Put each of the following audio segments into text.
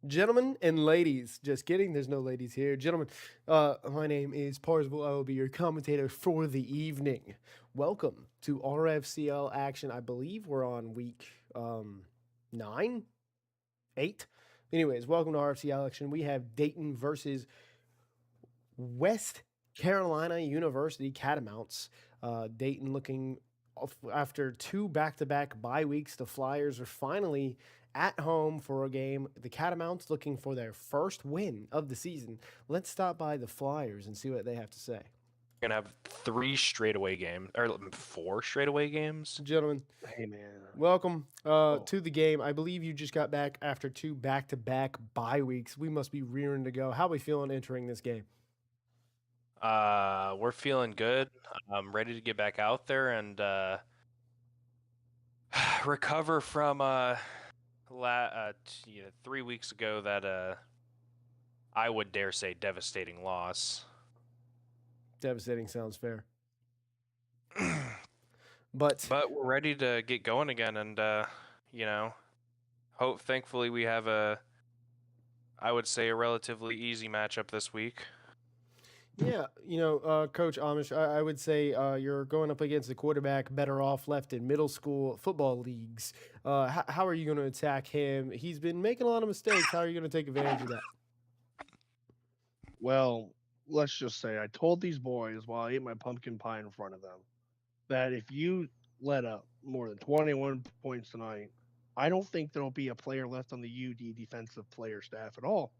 Gentlemen and ladies, just kidding. There's no ladies here. Gentlemen, my name is Parsable. I will be your commentator for the evening. Welcome to RFCL action. I believe we're on week nine, eight. Anyways, welcome to RFCL action. We have Dayton versus West Carolina University Catamounts. Dayton looking after two back-to-back bye weeks. The Flyers are finally at home for a game. The Catamounts looking for their first win of the season. Let's stop by the Flyers and see what they have to say. Gonna have 3 straightaway games or 4 straightaway games. Gentlemen, Hey man. welcome Oh, to the game. I believe you just got back after two back-to-back bye weeks. We must be rearing to go. How are we feeling entering this game? We're feeling good. I'm ready to get back out there and recover from 3 weeks ago that I would dare say devastating loss. Devastating sounds fair. But we're ready to get going again, and thankfully we have I would say a relatively easy matchup this week. yeah, Coach Amish, I would say you're going up against a quarterback better off left in middle school football leagues. How are you going to attack him? He's been making a lot of mistakes. How are you going to take advantage of that? well, let's just say I told these boys while I ate my pumpkin pie in front of them that if you let up more than 21 points tonight, I don't think there'll be a player left on the UD defensive player staff at all.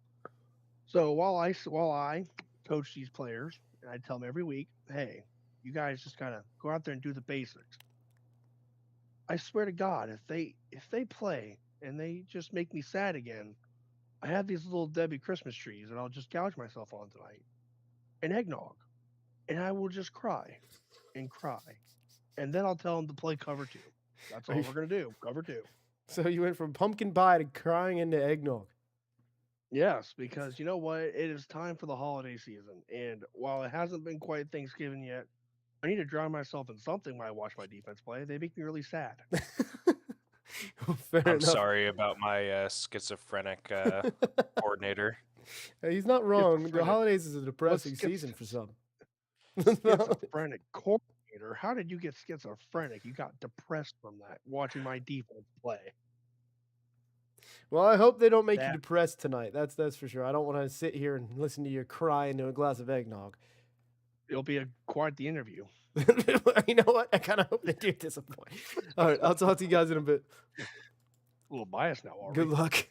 So while I coach these players and I tell them every week, hey, you guys just gotta go out there and do the basics. I swear to God, if they play and they just make me sad again, I have these little Debbie Christmas trees that I'll just gouge myself on tonight. And eggnog. And I will just cry and cry. And then I'll tell them to play cover two. That's Are all you, we're going to do. Cover two. so you went from pumpkin pie to crying into eggnog. Yes, because you know what? It is time for the holiday season. And while it hasn't been quite Thanksgiving yet, I need to drown myself in something when I watch my defense play. They make me really sad. Fair I'm enough. sorry about my schizophrenic coordinator. He's not wrong. The Schizophrenic. holidays is a What's depressing season for some. schizophrenic coordinator? How did you get schizophrenic? You got depressed from that watching my defense play. Well, I hope they don't make you That depressed tonight. That's for sure. I don't want to sit here and listen to you cry into a glass of eggnog. it'll be quite the interview. You know what? I kind of hope they do disappoint. All right, I'll talk to you guys in a bit. A little biased now, are Good we? luck.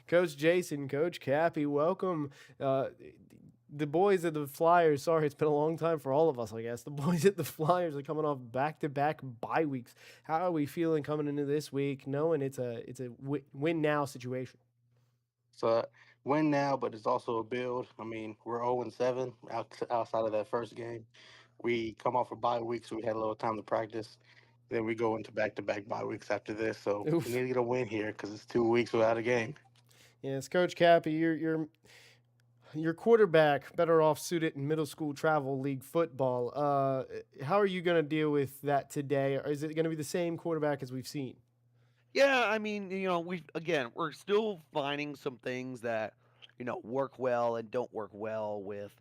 Coach Jason, Coach Cappy, welcome. The boys at the Flyers, sorry, it's been a long time for all of us, I guess. The boys at the Flyers are coming off back-to-back bye weeks. How are we feeling coming into this week, knowing it's a win now situation? So win now, but it's also a build. I mean, we're 0-7 outside of that first game. We come off a bye week, so we had a little time to practice. Then we go into back-to-back bye weeks after this. So we Oof. need to get a win here because it's 2 weeks without a game. Yes, Coach Cappy, your quarterback better off suited in middle school travel league football. How are you going to deal with that today? Or is it going to be the same quarterback as we've seen? Yeah, I mean, we're still finding some things that, work well and don't work well with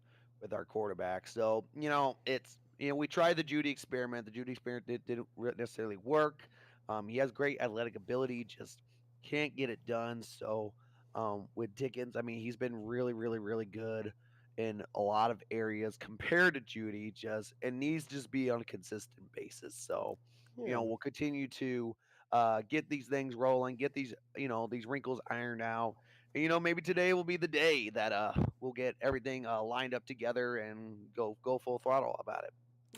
our quarterback. So, we tried the Judy experiment. The Judy experiment didn't necessarily work. He has great athletic ability, just can't get it done. So, with Dickens, I mean, he's been really, really, really good in a lot of areas compared to Judy, just and needs to just be on a consistent basis. So, Yeah. we'll continue to get these things rolling, get these wrinkles ironed out. And, maybe today will be the day that we'll get everything lined up together and go full throttle about it.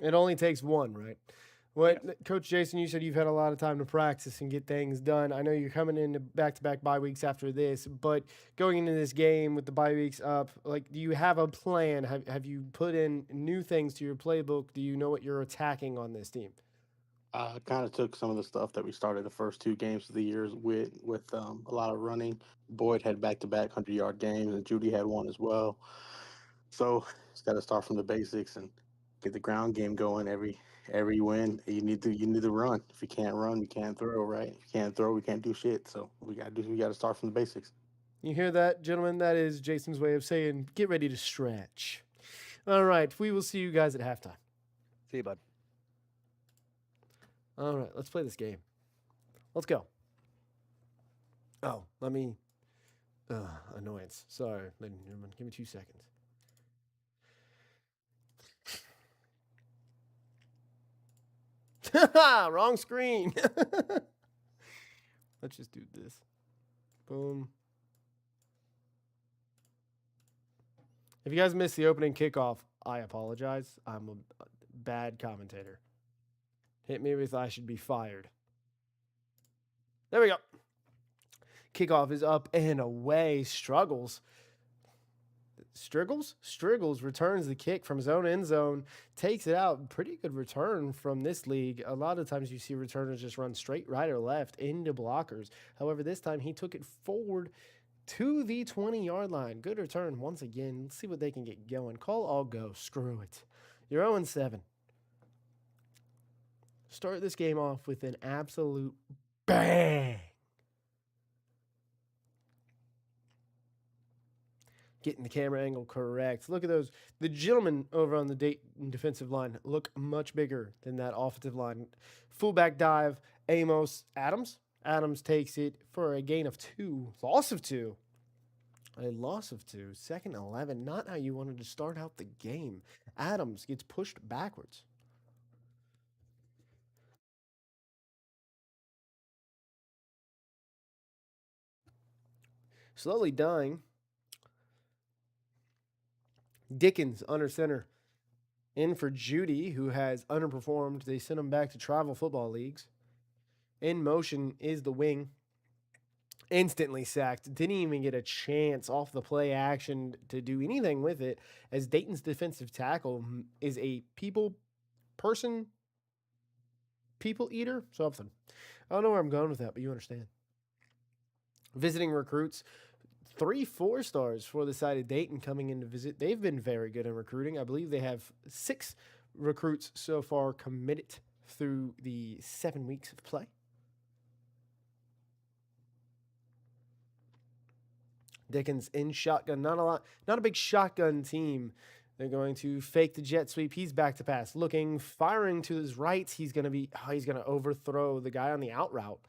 It only takes one, right? Yeah. What, Coach Jason, you said you've had a lot of time to practice and get things done. I know you're coming into back-to-back bye weeks after this, but going into this game with the bye weeks up, like, do you have a plan? Have you put in new things to your playbook? Do you know what you're attacking on this team? I kind of took some of the stuff that we started the first 2 games of the years with a lot of running. Boyd had back-to-back 100-yard games, and Judy had one as well. So it's got to start from the basics and get the ground game going. Every win, you need to run. If you can't run, you can't throw. Right? If you can't throw, we can't do shit. So we gotta start from the basics. You hear that, gentlemen? That is Jason's way of saying, get ready to stretch. All right, we will see you guys at halftime. See you, bud. All right, let's play this game. Let's go. Oh, let me... annoyance. Sorry, ladies and gentlemen. Give me 2 seconds. Wrong screen. Let's just do this. Boom. If you guys missed the opening kickoff, I apologize. I'm a bad commentator. Hit me with I should be fired. There we go. Kickoff is up and away. Struggles returns the kick from his own end zone, takes it out. Pretty good return from this league. A lot of times you see returners just run straight right or left into blockers. However, this time he took it forward to the 20-yard line. Good return once again. Let's see what they can get going. Call all go. Screw it. You're 0-7. Start this game off with an absolute bang. Getting the camera angle correct. Look at those. The gentlemen over on the Dayton defensive line look much bigger than that offensive line. Fullback dive. Amos Adams. Adams takes it for a gain of 2. Loss of 2. A loss of 2. 2nd 11. Not how you wanted to start out the game. Adams gets pushed backwards. Slowly dying. Dickens under center. In for Judy, who has underperformed. They sent him back to travel football leagues. In motion is the wing. Instantly sacked. Didn't even get a chance off the play action to do anything with it, as Dayton's defensive tackle is a people eater, something. I don't know where I'm going with that, but you understand. Visiting recruits. 3 4-stars for the side of Dayton coming in to visit. They've been very good in recruiting. I believe they have 6 recruits so far committed through the 7 weeks of play. Dickens in shotgun. Not a big shotgun team. They're going to fake the jet sweep. He's back to pass. Looking, firing to his right. He's going to overthrow the guy on the out route.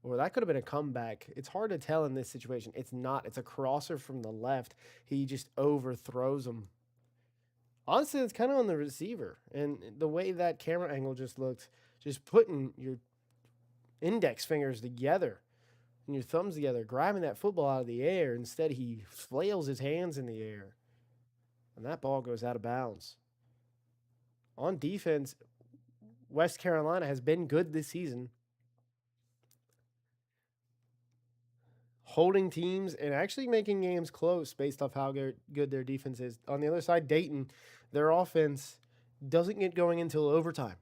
Or that could have been a comeback. It's hard to tell in this situation. It's not. It's a crosser from the left. He just overthrows him. Honestly, it's kind of on the receiver. And the way that camera angle just looked, just putting your index fingers together and your thumbs together, grabbing that football out of the air. Instead, he flails his hands in the air. And that ball goes out of bounds. On defense, West Carolina has been good this season. Holding teams and actually making games close based off how good their defense is. On the other side, Dayton, their offense doesn't get going until overtime.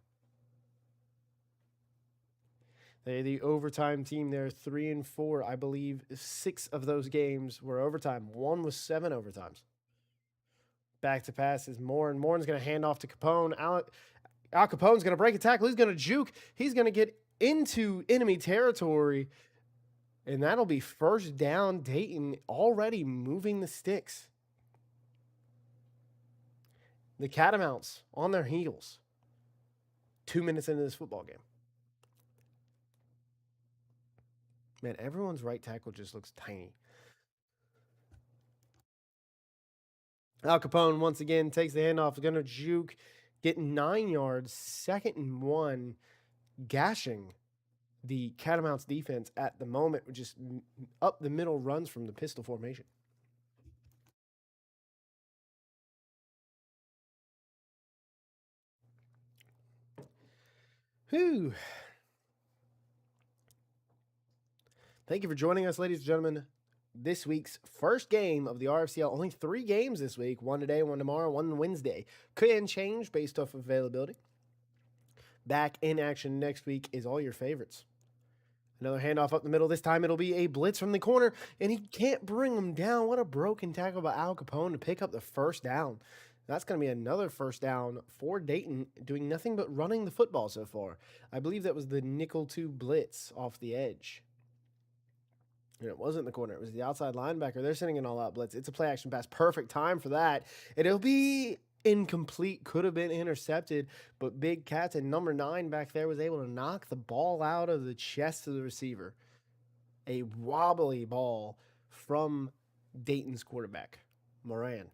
They're the overtime team. They're 3-4. I believe 6 of those games were overtime. 1 was 7 overtimes. Back to pass is Morin. Morin's going to hand off to Capone. Al Capone's going to break a tackle. He's going to juke. He's going to get into enemy territory. And that'll be first down. Dayton already moving the sticks. The Catamounts on their heels. 2 minutes into this football game. Man, everyone's right tackle just looks tiny. Al Capone once again takes the handoff. Going to juke. Getting 9 yards. 2nd and 1. Gashing the Catamounts defense at the moment, just up the middle runs from the pistol formation. Whew. Thank you for joining us, ladies and gentlemen. This week's first game of the RFCL. Only 3 games this week. 1 today, 1 tomorrow, 1 Wednesday. Can change based off availability. Back in action next week is all your favorites. Another handoff up the middle. This time it'll be a blitz from the corner, and he can't bring him down. What a broken tackle by Al Capone to pick up the first down. That's going to be another first down for Dayton, doing nothing but running the football so far. I believe that was the nickel 2 blitz off the edge. And it wasn't the corner. It was the outside linebacker. They're sending an all-out blitz. It's a play-action pass. Perfect time for that. It'll be incomplete. Could have been intercepted, but Big Cats and number 9 back there was able to knock the ball out of the chest of the receiver. A wobbly ball from Dayton's quarterback, Moran.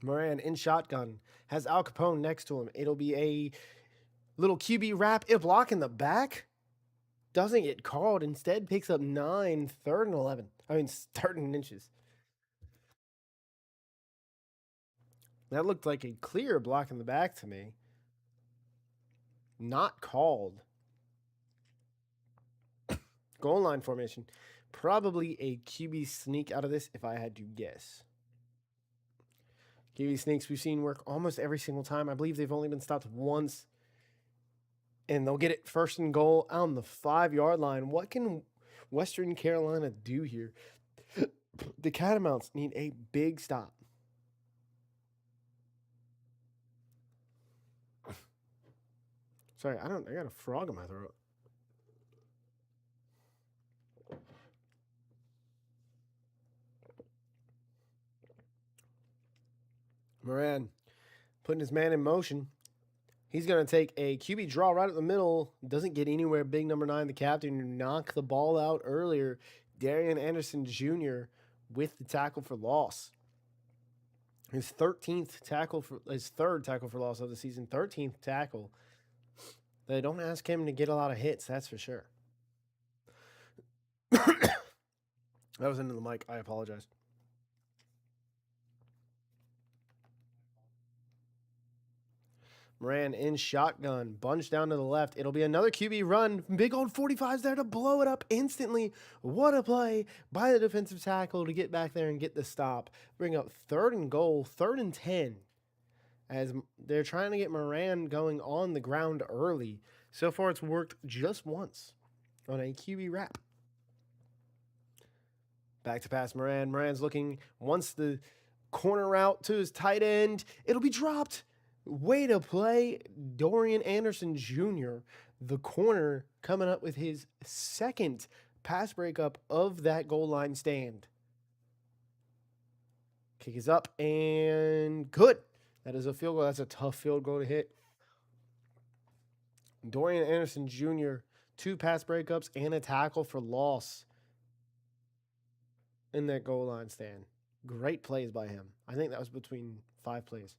Moran in shotgun. Has Al Capone next to him. It'll be a little QB wrap. A block in the back. Doesn't get called. Instead picks up 9, 3rd and 11. I mean, 3rd and inches. That looked like a clear block in the back to me. Not called. Goal line formation. Probably a QB sneak out of this if I had to guess. QB sneaks we've seen work almost every single time. I believe they've only been stopped once. And they'll get it 1st and goal on the 5-yard line. What can Western Carolina do here? The Catamounts need a big stop. Sorry, I got a frog in my throat. Moran putting his man in motion. He's going to take a QB draw right at the middle. Doesn't get anywhere. Big number 9, the captain, who knocked the ball out earlier. Darian Anderson Jr. with the tackle for loss. His 13th tackle for his 3rd tackle for loss of the season. 13th tackle. They don't ask him to get a lot of hits, that's for sure. That was into the mic. I apologize. Moran in shotgun, bunch down to the left. It'll be another QB run. Big old 45's there to blow it up instantly. What a play by the defensive tackle to get back there and get the stop. Bring up 3rd and goal, 3rd and 10. As they're trying to get Moran going on the ground early. So far it's worked just once on a QB wrap. Back to pass Moran. Moran's looking, wants the corner route to his tight end. It'll be dropped. Way to play, Dorian Anderson Jr., the corner, coming up with his 2nd pass breakup of that goal line stand. Kick is up and good. That is a field goal. That's a tough field goal to hit. Dorian Anderson Jr., 2 pass breakups and a tackle for loss in that goal line stand. Great plays by him. I think that was between 5 plays.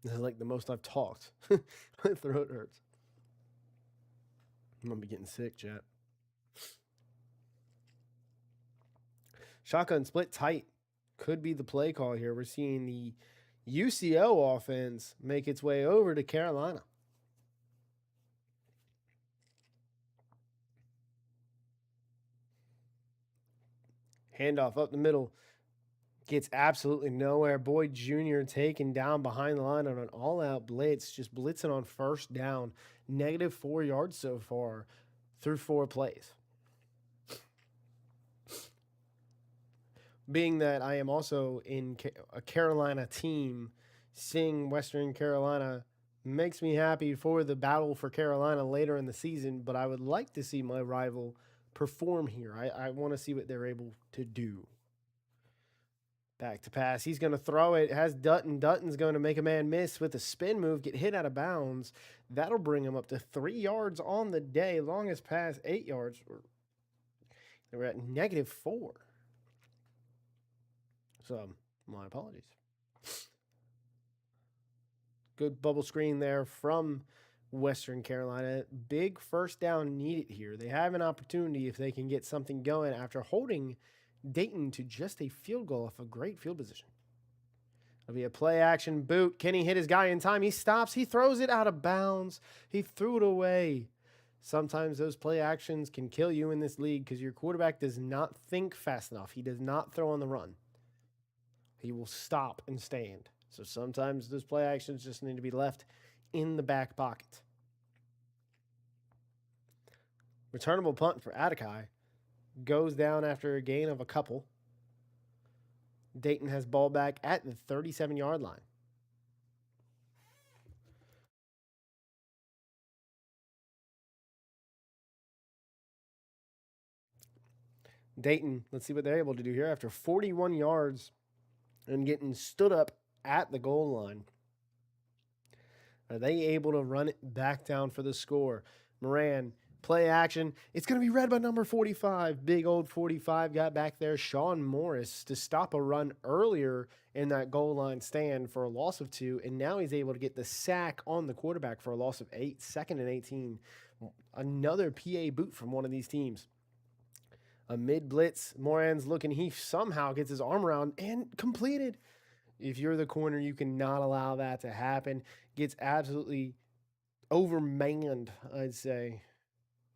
This is like the most I've talked. My throat hurts. I'm going to be getting sick, chat. Shotgun split tight could be the play call here. We're seeing the UCO offense make its way over to Carolina. Handoff up the middle. Gets absolutely nowhere. Boyd Jr. taken down behind the line on an all-out blitz. Just blitzing on 1st down. -4 yards so far through 4 plays. Being that I am also in a Carolina team, seeing Western Carolina makes me happy for the battle for Carolina later in the season, but I would like to see my rival perform here. I want to see what they're able to do. Back to pass. He's going to throw it. Has Dutton. Dutton's going to make a man miss with a spin move, get hit out of bounds. That'll bring him up to 3 yards on the day. Longest pass, 8 yards. They were at -4. So, my apologies. Good bubble screen there from Western Carolina. Big 1st down needed here. They have an opportunity if they can get something going after holding Dayton to just a field goal off a great field position. It'll be a play action boot. Can he hit his guy in time? He stops. He throws it out of bounds. He threw it away. Sometimes those play actions can kill you in this league because your quarterback does not think fast enough. He does not throw on the run. He will stop and stand. So sometimes those play actions just need to be left in the back pocket. Returnable punt for Atakai. Goes down after a gain of a couple. Dayton has ball back at the 37-yard line. Dayton, let's see what they're able to do here. After 41 yards and getting stood up at the goal line, are they able to run it back down for the score? Moran, play action. It's going to be read by number 45. Big old 45 got back there. Sean Morris to stop a run earlier in that goal line stand for a loss of 2. And now he's able to get the sack on the quarterback for a loss of 8. 2nd and 18. Another PA boot from one of these teams. A mid blitz. Moran's looking. He somehow gets his arm around and completed. If you're the corner, you cannot allow that to happen. Gets absolutely overmanned, I'd say.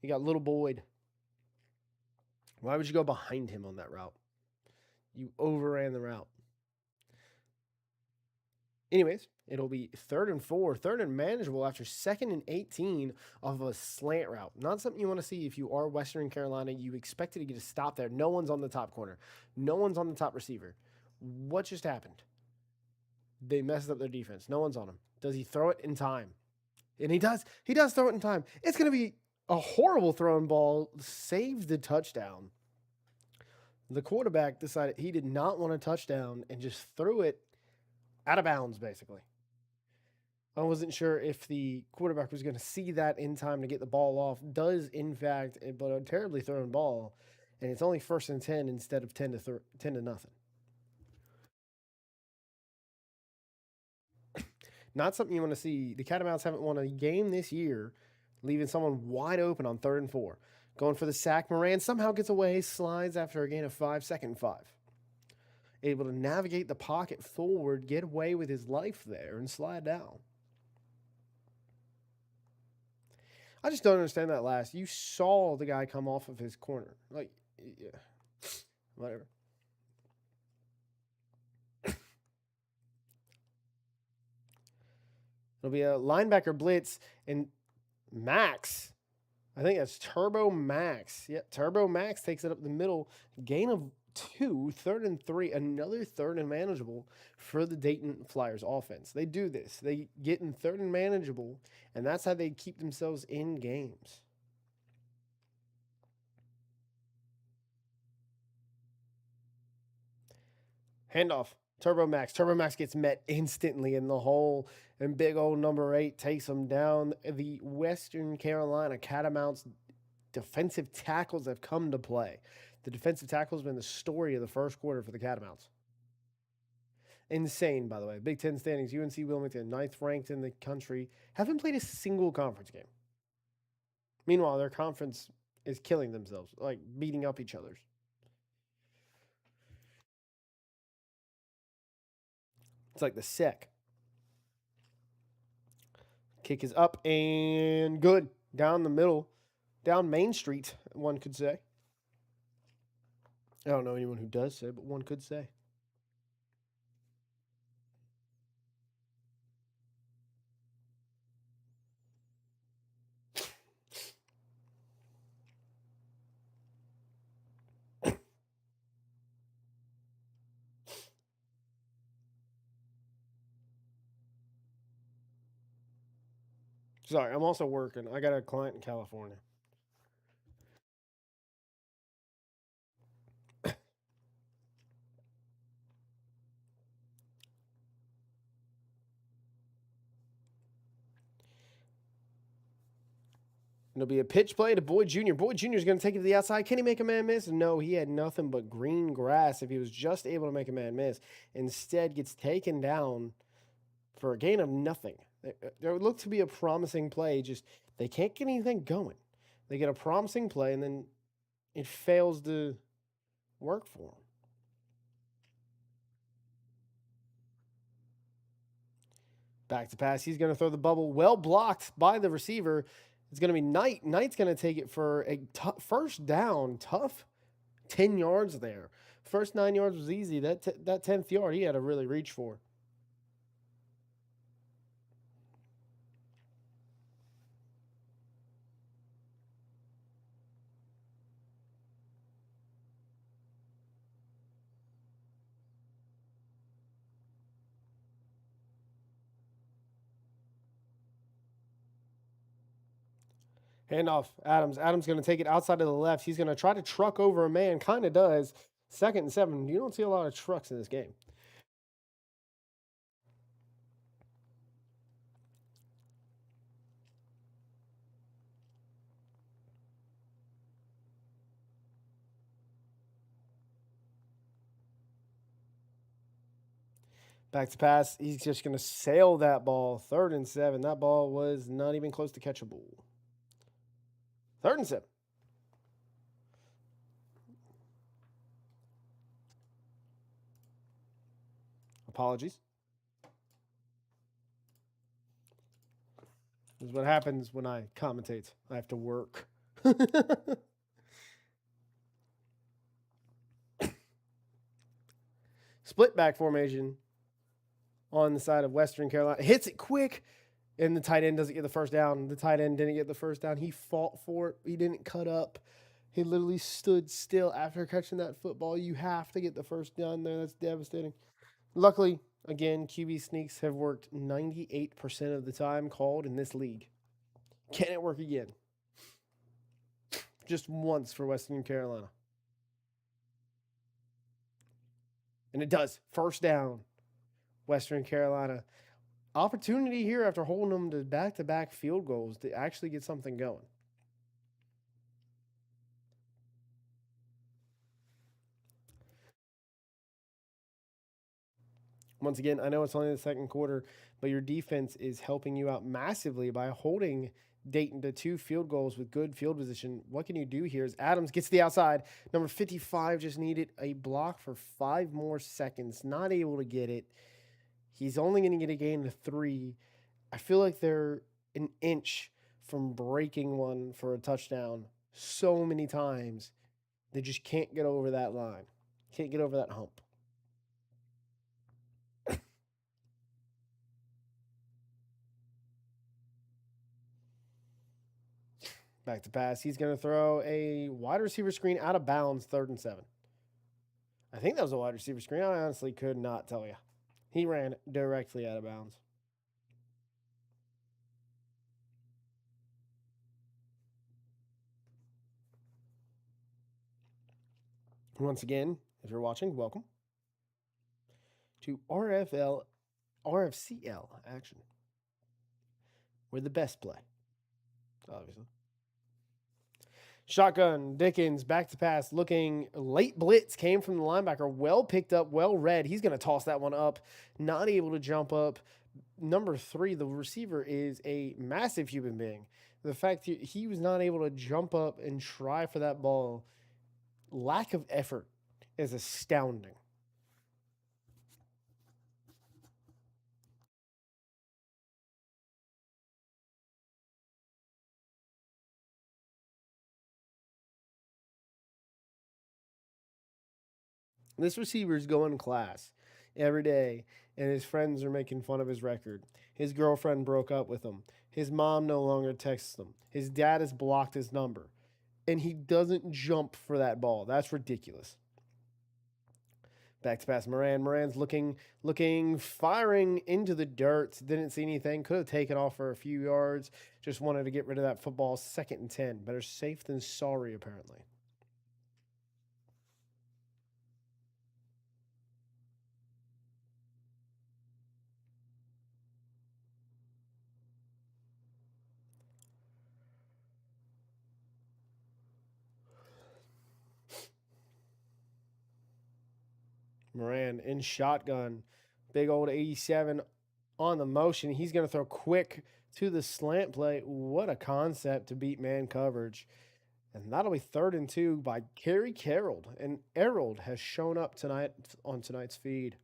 You got little Boyd. Why would you go behind him on that route? You overran the route. Anyways, it'll be 3rd and 4, 3rd and manageable after 2nd and 18 of a slant route. Not something you want to see if you are Western Carolina. You expected to get a stop there. No one's on the top corner. No one's on the top receiver. What just happened? They messed up their defense. No one's on him. Does he throw it in time? And he does. He does throw it in time. It's going to be a horrible thrown ball. Saves the touchdown. The quarterback decided he did not want a touchdown and just threw it out of bounds, basically. I wasn't sure if the quarterback was going to see that in time to get the ball off. Does, in fact, but a terribly thrown ball. And it's only 1st and 10 instead of 10 to nothing. Not something you want to see. The Catamounts haven't won a game this year, leaving someone wide open on 3rd and 4. Going for the sack. Moran somehow gets away, slides after a gain of 5, 2nd and 5. Able to navigate the pocket forward, get away with his life there, and slide down. I just don't understand that last. You saw the guy come off of his corner. Like, yeah, whatever. It'll be a linebacker blitz, and Max, I think that's Turbo Max. Yep, Turbo Max takes it up the middle. Gain of 2, 3rd and 3, another 3rd and manageable for the Dayton Flyers offense. They do this. They get in 3rd and manageable, and that's how they keep themselves in games. Handoff. Turbo Max. Turbo Max gets met instantly in the hole, and big old number 8 takes him down. The Western Carolina Catamounts defensive tackles have come to play. The defensive tackle has been the story of the first quarter for the Catamounts. Insane, by the way. Big Ten standings, UNC Wilmington, 9th ranked in the country, haven't played a single conference game. Meanwhile, their conference is killing themselves, like beating up each other. It's like the SEC. Kick is up and good. Down the middle. Down Main Street, one could say. I don't know anyone who does say, but one could say. Sorry, I'm also working. I got a client in California. It'll be a pitch play to Boyd Jr. Boyd Jr. is going to take it to the outside. Can he make a man miss? No, he had nothing but green grass if he was just able to make a man miss. Instead, gets taken down for a gain of nothing. There looked to be a promising play, just they can't get anything going. They get a promising play, and then it fails to work for them. Back to pass. He's going to throw the bubble. Well blocked by the receiver. It's going to be Knight. Knight's going to take it for a first down. Tough 10 yards there. First 9 yards was easy. That 10th yard he had to really reach for. Handoff, Adams. Adams going to take it outside of the left. He's going to try to truck over a man. Kind of does. 2nd and 7. You don't see a lot of trucks in this game. Back to pass. He's just going to sail that ball. 3rd and 7. That ball was not even close to catchable. 3rd and 7. Apologies. This is what happens when I commentate. I have to work. Split back formation on the side of Western Carolina. Hits it quick, and the tight end doesn't get the first down. The tight end didn't get the first down. He fought for it. He didn't cut up. He literally stood still after catching that football. You have to get the first down there. That's devastating. Luckily, again, QB sneaks have worked 98% of the time called in this league. Can it work again? Just once for Western Carolina. And it does. First down. Western Carolina. Opportunity here after holding them to back-to-back field goals to actually get something going. Once again, I know it's only the 2nd quarter, but your defense is helping you out massively by holding Dayton to 2 field goals with good field position. What can you do here as Adams gets to the outside? Number 55 just needed a block for 5 more seconds. Not able to get it. He's only going to get a gain of 3. I feel like they're an inch from breaking one for a touchdown so many times. They just can't get over that line. Can't get over that hump. Back to pass. He's going to throw a wide receiver screen out of bounds, 3rd and 7. I think that was a wide receiver screen. I honestly could not tell you. He ran directly out of bounds. Once again, if you're watching, welcome to RFCL action. We're the best play, obviously. Shotgun, Dickens, back to pass, looking late blitz, came from the linebacker, well picked up, well read. He's going to toss that one up, not able to jump up. Number 3, the receiver is a massive human being. The fact that he was not able to jump up and try for that ball, lack of effort is astounding. This receiver's going to class every day, and his friends are making fun of his record. His girlfriend broke up with him. His mom no longer texts him. His dad has blocked his number. And he doesn't jump for that ball. That's ridiculous. Back to pass Moran. Moran's looking, firing into the dirt. Didn't see anything. Could have taken off for a few yards. Just wanted to get rid of that football. 2nd and 10. Better safe than sorry, apparently. Moran in shotgun. Big old 87 on the motion. He's going to throw quick to the slant play. What a concept to beat man coverage. And that'll be 3rd and 2 by Kerry Carroll. And Errold has shown up tonight on tonight's feed.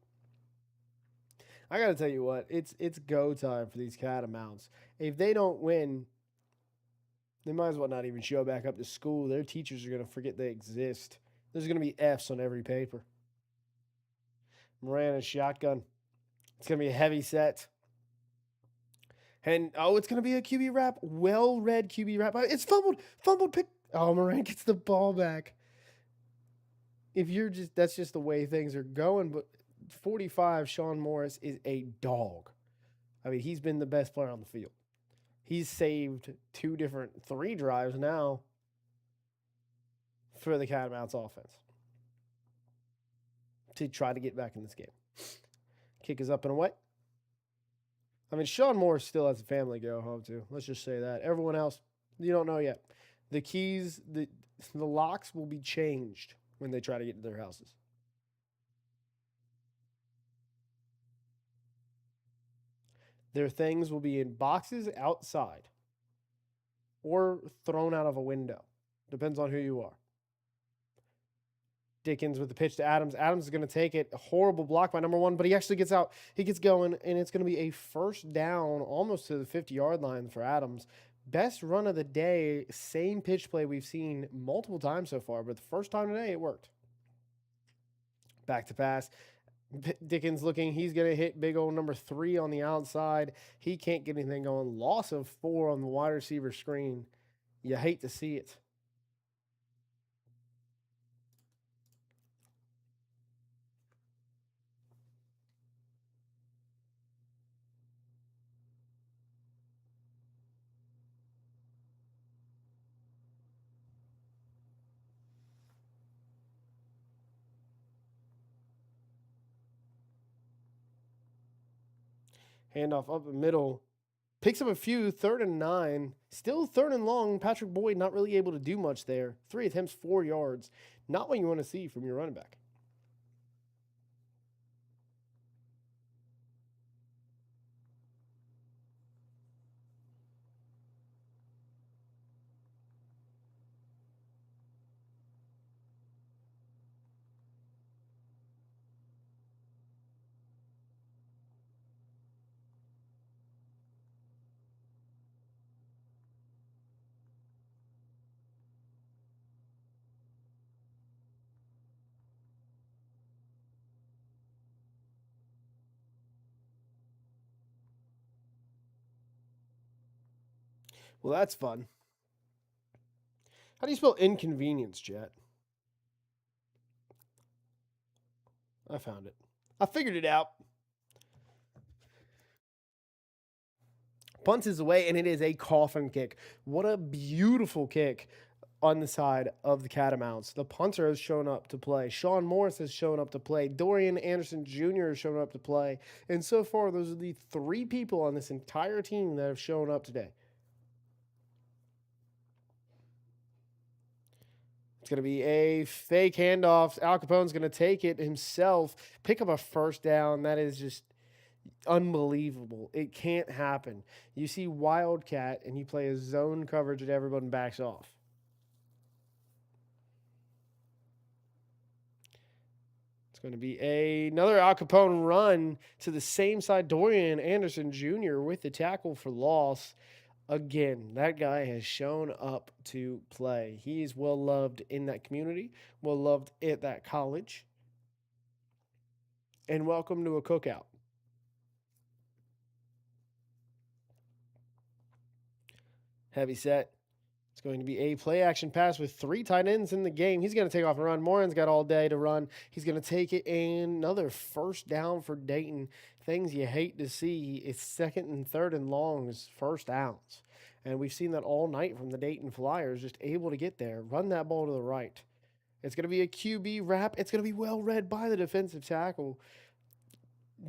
I got to tell you what, it's go time for these Catamounts. If they don't win, they might as well not even show back up to school. Their teachers are going to forget they exist. There's going to be F's on every paper. Moran and shotgun. It's going to be a heavy set. And, it's going to be a QB wrap. Well-read QB wrap. It's fumbled, pick. Oh, Moran gets the ball back. That's just the way things are going. But 45, Sean Morris is a dog. I mean, he's been the best player on the field. He's saved 3 drives now for the Catamounts offense to try to get back in this game. Kick is up and away. I mean, Sean Moore still has a family to go home to. Let's just say that. Everyone else, you don't know yet. The keys, the locks will be changed when they try to get to their houses. Their things will be in boxes outside or thrown out of a window. Depends on who you are. Dickens with the pitch to Adams. Adams is going to take it. A horrible block by number 1, but he actually gets out. He gets going, and it's going to be a first down almost to the 50-yard line for Adams. Best run of the day. Same pitch play we've seen multiple times so far, but the first time today it worked. Back to pass. Dickens looking. He's going to hit big old number 3 on the outside. He can't get anything going. Loss of 4 on the wide receiver screen. You hate to see it. Handoff up the middle. Picks up a few, 3rd and 9. Still 3rd and long. Patrick Boyd not really able to do much there. 3 attempts, 4 yards. Not what you want to see from your running back. Well, that's fun. How do you spell inconvenience, Jet? I found it. I figured it out. Punts is away, and it is a coffin kick. What a beautiful kick on the side of the Catamounts. The punter has shown up to play. Sean Morris has shown up to play. Dorian Anderson Jr. has shown up to play. And so far, those are the 3 people on this entire team that have shown up today. It's going to be a fake handoff. Al Capone's going to take it himself, pick up a first down. That is just unbelievable. It can't happen. You see Wildcat, and you play a zone coverage and everyone backs off. It's going to be another Al Capone run to the same side. Dorian Anderson Jr. with the tackle for loss. Again, that guy has shown up to play. He is well loved in that community, well loved at that college. And welcome to a cookout. Heavy set. It's going to be a play action pass with 3 tight ends in the game. He's going to take off and run. Morin's got all day to run. He's going to take it, and another first down for Dayton. Things you hate to see. It's 2nd and 3rd and longs, first downs. And we've seen that all night from the Dayton Flyers, just able to get there, run that ball to the right. It's going to be a QB wrap. It's going to be well read by the defensive tackle,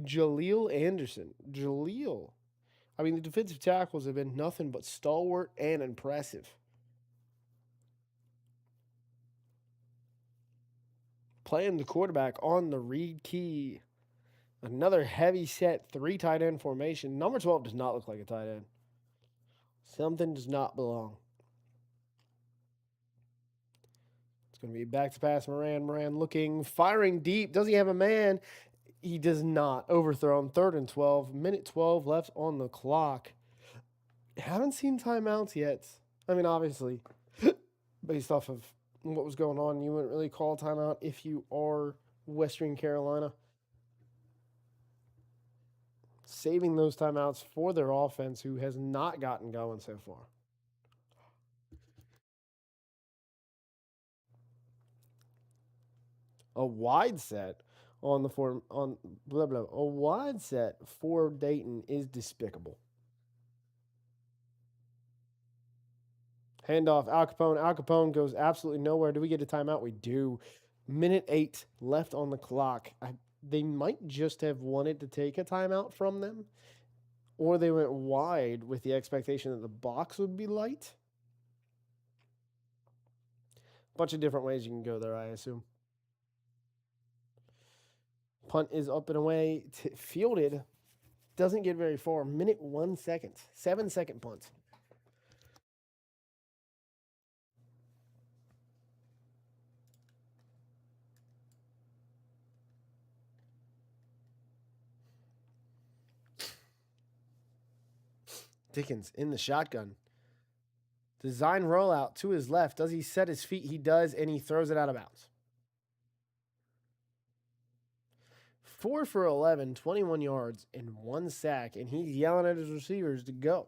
Jaleel Anderson. Jaleel. I mean, the defensive tackles have been nothing but stalwart and impressive. Playing the quarterback on the read key. Another heavy set 3 tight end formation. Number 12 does not look like a tight end. Something does not belong. It's going to be back to pass. Moran looking, firing deep. Does he have a man? He does not. Overthrown. 3rd and 12. Minute 12 left on the clock. Haven't seen timeouts yet. I mean, obviously, based off of what was going on, you wouldn't really call timeout if you are Western Carolina. Saving those timeouts for their offense, who has not gotten going so far. A wide set on the form on blah blah. A wide set for Dayton is despicable. Handoff, Al Capone. Al Capone goes absolutely nowhere. Do we get a timeout? We do. Minute 8 left on the clock. They might just have wanted to take a timeout from them, or they went wide with the expectation that the box would be light. Bunch of different ways you can go there, I assume. Punt is up and away. Fielded. Doesn't get very far. Minute 1 second. 7-second punt. Dickens in the shotgun. Design rollout to his left. Does he set his feet? He does, and he throws it out of bounds. 4 for 11, 21 yards, and 1 sack, and he's yelling at his receivers to go.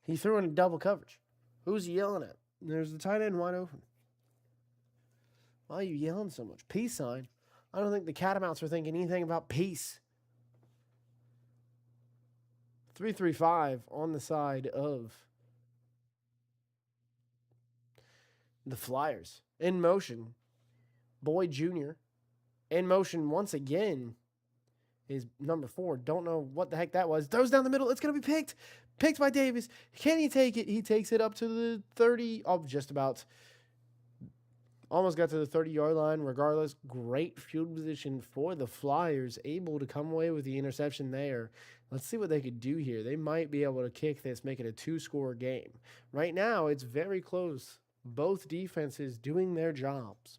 He threw in a double coverage. Who's he yelling at? There's the tight end wide open. Why are you yelling so much? Peace sign. I don't think the Catamounts are thinking anything about peace. 3-3-5 on the side of the Flyers. In motion, Boyd Jr. In motion once again is number 4. Don't know what the heck that was. Throws down the middle. It's going to be picked. Picked by Davis. Can he take it? He takes it up to the 30. Oh, just about. Almost got to the 30-yard line. Regardless, great field position for the Flyers. Able to come away with the interception there. Let's see what they could do here. They might be able to kick this, make it a 2-score game. Right now, it's very close. Both defenses doing their jobs.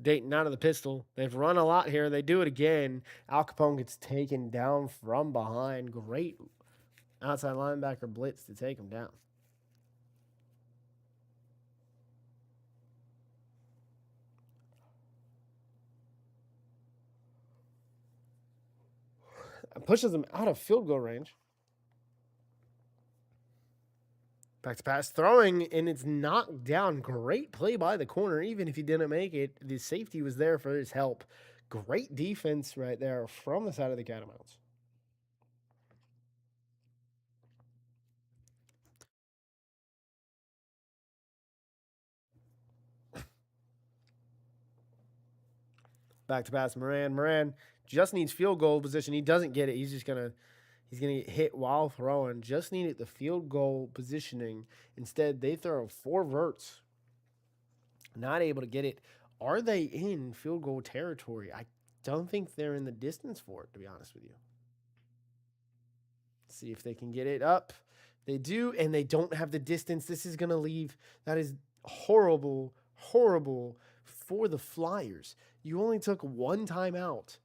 Dayton out of the pistol. They've run a lot here. They do it again. Al Capone gets taken down from behind. Great outside linebacker blitz to take him down. Pushes him out of field goal range. Back to pass, throwing, and it's knocked down. Great play by the corner. Even if he didn't make it, the safety was there for his help. Great defense right there from the side of the Catamounts. Back to pass, Moran. Moran just needs field goal position. He doesn't get it. He's gonna get hit while throwing. Just needed the field goal positioning. Instead, they throw 4 verts. Not able to get it. Are they in field goal territory? I don't think they're in the distance for it, to be honest with you. See if they can get it up. They do, and they don't have the distance. This is going to leave. That is horrible, horrible for the Flyers. You only took 1 timeout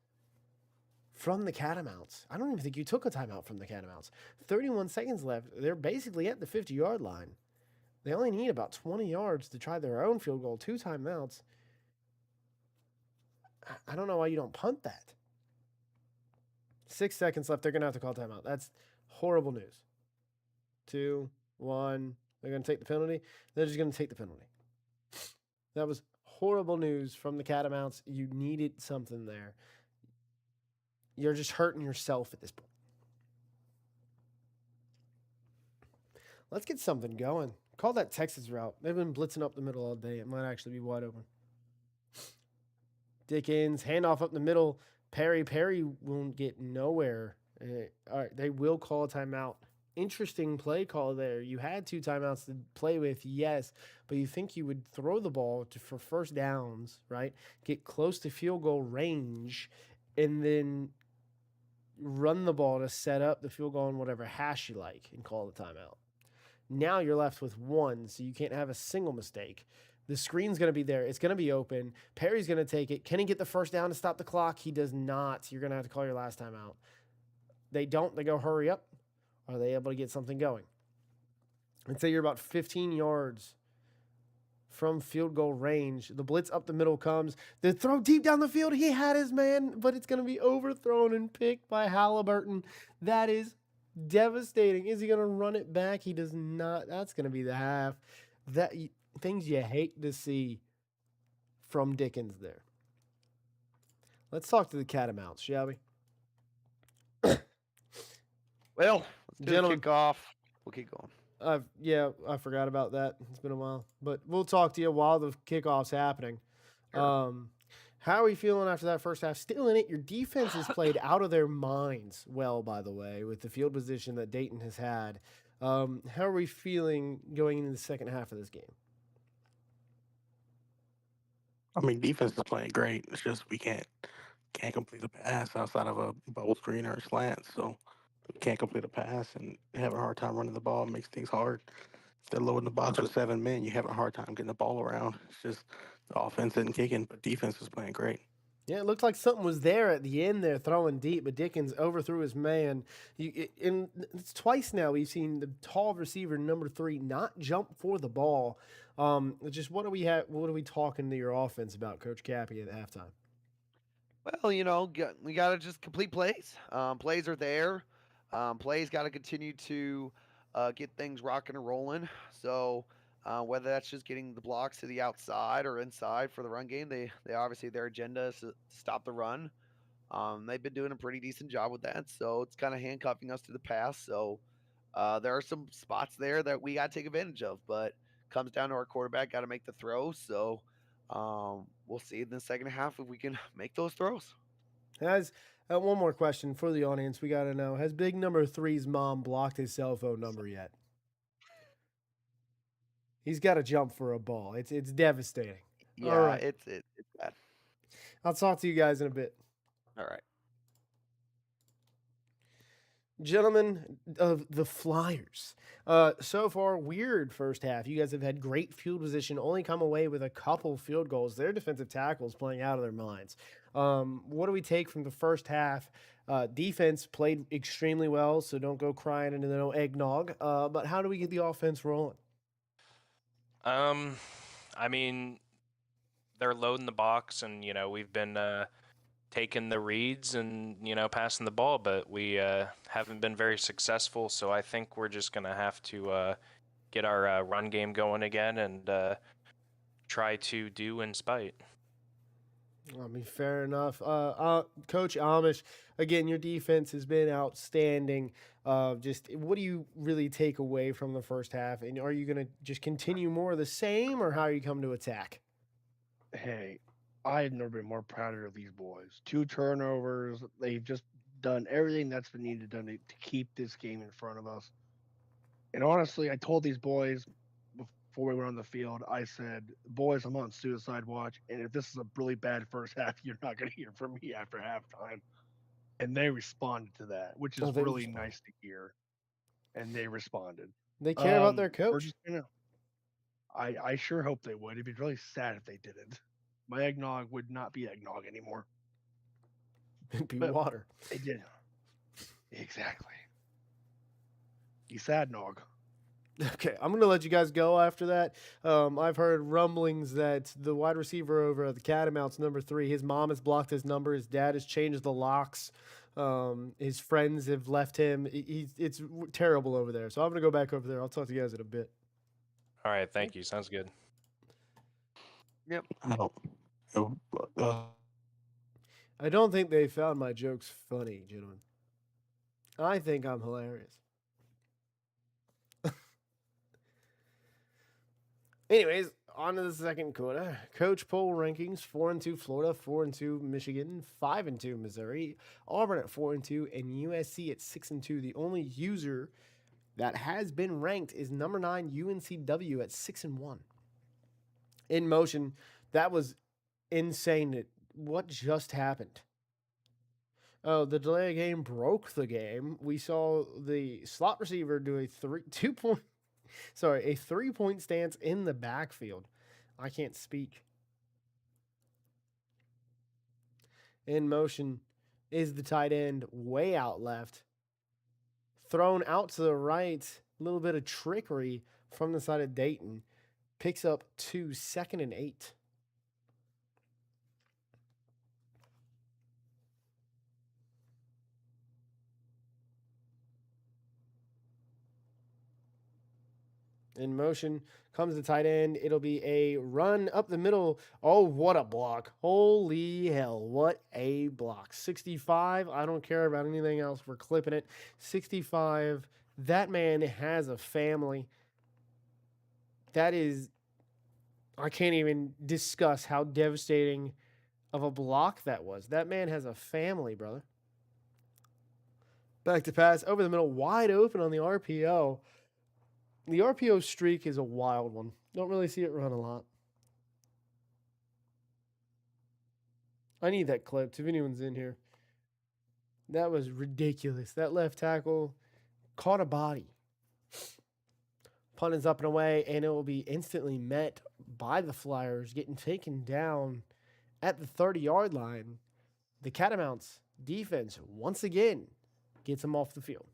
from the Catamounts. I don't even think you took a timeout from the Catamounts. 31 seconds left. They're basically at the 50-yard line. They only need about 20 yards to try their own field goal. 2 timeouts. I don't know why you don't punt that. 6 seconds left. They're going to have to call timeout. That's horrible news. 2, 1. They're going to take the penalty. They're just going to take the penalty. That was horrible news from the Catamounts. You needed something there. You're just hurting yourself at this point. Let's get something going. Call that Texas route. They've been blitzing up the middle all day. It might actually be wide open. Dickens, handoff up the middle. Perry won't get nowhere. All right, they will call a timeout. Interesting play call there. You had 2 timeouts to play with, yes, but you think you would throw the ball for first downs, right? Get close to field goal range, and then run the ball to set up the field goal in whatever hash you like and call the timeout. Now you're left with 1, so you can't have a single mistake. The screen's going to be there. It's going to be open. Perry's going to take it. Can he get the first down to stop the clock? He does not. You're going to have to call your last timeout. They don't. They go hurry up. Are they able to get something going? I'd say you're about 15 yards from field goal range. The blitz up the middle comes. The throw deep down the field. He had his man, but it's going to be overthrown and picked by Halliburton. That is devastating. Is he going to run it back? He does not. That's going to be the half. things you hate to see from Dickens there. Let's talk to the Catamounts, shall we? Well, let's do the Gentlemen. kickoff. We'll keep going. I forgot about that. It's been a while, but we'll talk to you while the kickoff's happening. Sure. How are we feeling after that first half? Still in it. Your defense has played out of their minds well, by the way, with the field position that Dayton has had. How are we feeling going into the second half of this game? I mean, defense is playing great. It's just we can't complete a pass outside of a bubble screen or a slant. So we can't complete a pass and have a hard time running the ball. It makes things hard. If they're loading the box with 7 men, you have a hard time getting the ball around. It's just the offense isn't kicking, but defense is playing great. Yeah, it looked like something was there at the end there, throwing deep, but Dickens overthrew his man. And it's twice now we've seen the tall receiver, number 3, not jump for the ball. Just what are we talking to your offense about, Coach Cappy, at halftime? Well, we got to just complete plays. Plays are there. Plays got to continue to get things rocking and rolling. So whether that's just getting the blocks to the outside or inside for the run game, they obviously their agenda is to stop the run. They've been doing a pretty decent job with that. So it's kind of handcuffing us to the pass. So there are some spots there that we got to take advantage of, but comes down to our quarterback got to make the throw. So we'll see in the second half if we can make those throws. One more question for the audience. We got to know, has big number 3's mom blocked his cell phone number yet? He's got to jump for a ball. It's devastating. Yeah, all right. It's bad. I'll talk to you guys in a bit. All right. Gentlemen of the Flyers, so far, weird first half. You guys have had great field position, only come away with a couple field goals. Their defensive tackles playing out of their minds. What do we take from the first half? Defense played extremely well, so don't go crying into no eggnog. But how do we get the offense rolling? I mean, they're loading the box, and we've been taking the reads and passing the ball, but we haven't been very successful. So I think we're just gonna have to get our run game going again and try to do in spite. I mean, fair enough. Coach Amish, again, your defense has been outstanding. Just what do you really take away from the first half? And are you going to just continue more of the same, or how are you coming to attack? Hey, I have never been more prouder of these boys. 2 turnovers. They've just done everything that's been needed done to keep this game in front of us. And honestly, I told these boys before we went on the field, I said, boys, I'm on suicide watch. And if this is a really bad first half, you're not going to hear from me after halftime. And they responded to that, which is really nice to hear. And they responded. They care about their coach. We're just I sure hope they would. It'd be really sad if they didn't. My eggnog would not be eggnog anymore. It'd be water. They did. Exactly. You sad nog. Okay, I'm going to let you guys go after that. I've heard rumblings that the wide receiver over at the Catamounts, number 3, his mom has blocked his number. His dad has changed the locks. His friends have left him. It's terrible over there. So I'm going to go back over there. I'll talk to you guys in a bit. All right, thank you. Sounds good. Yep. I don't think they found my jokes funny, gentlemen. I think I'm hilarious. Anyways, on to the second quarter. Coach poll rankings: 4-2 Florida, 4-2 Michigan, 5-2 Missouri, Auburn at 4-2, and USC at 6-2. The only user that has been ranked is number 9 UNCW at 6-1. In motion, that was insane. What just happened? Oh, the delay game broke the game. We saw the slot receiver do a 3-point stance in the backfield. I can't speak. In motion is the tight end way out left. Thrown out to the right. A little bit of trickery from the side of Dayton. Picks up 2, 2nd and 8. In motion comes the tight end. It'll be a run up the middle. Oh, what a block. Holy hell. What a block. 65. I don't care about anything else. We're clipping it. 65. That man has a family. That is, I can't even discuss how devastating of a block that was. That man has a family, brother. Back to pass over the middle, wide open on the RPO. The RPO streak is a wild one. Don't really see it run a lot. I need that clip if anyone's in here. That was ridiculous. That left tackle caught a body. Punt is up and away, and it will be instantly met by the Flyers, getting taken down at the 30-yard line. The Catamounts defense, once again, gets them off the field.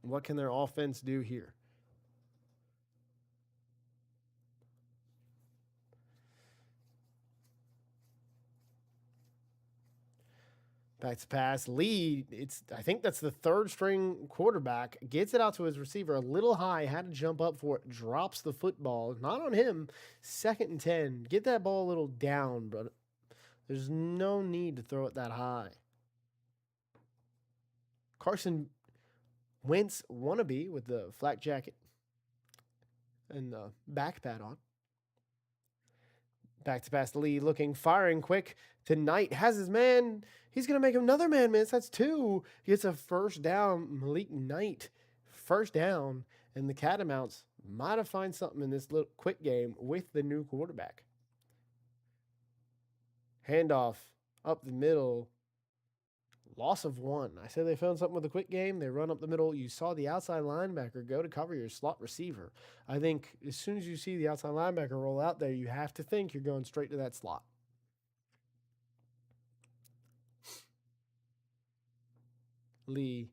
What can their offense do here? Back to pass. Lee, I think that's the third string quarterback. Gets it out to his receiver a little high. Had to jump up for it. Drops the football. Not on him. 2nd and 10. Get that ball a little down, but there's no need to throw it that high. Carson Wentz wannabe with the flak jacket and the back pad on. Back to pass to Lee, looking, firing quick to Knight. Has his man. He's going to make another man miss. That's 2. He gets a first down. Malik Knight, first down. And the Catamounts might have found something in this little quick game with the new quarterback. Handoff up the middle. Loss of 1. I said they found something with a quick game. They run up the middle. You saw the outside linebacker go to cover your slot receiver. I think as soon as you see the outside linebacker roll out there, you have to think you're going straight to that slot. Lee.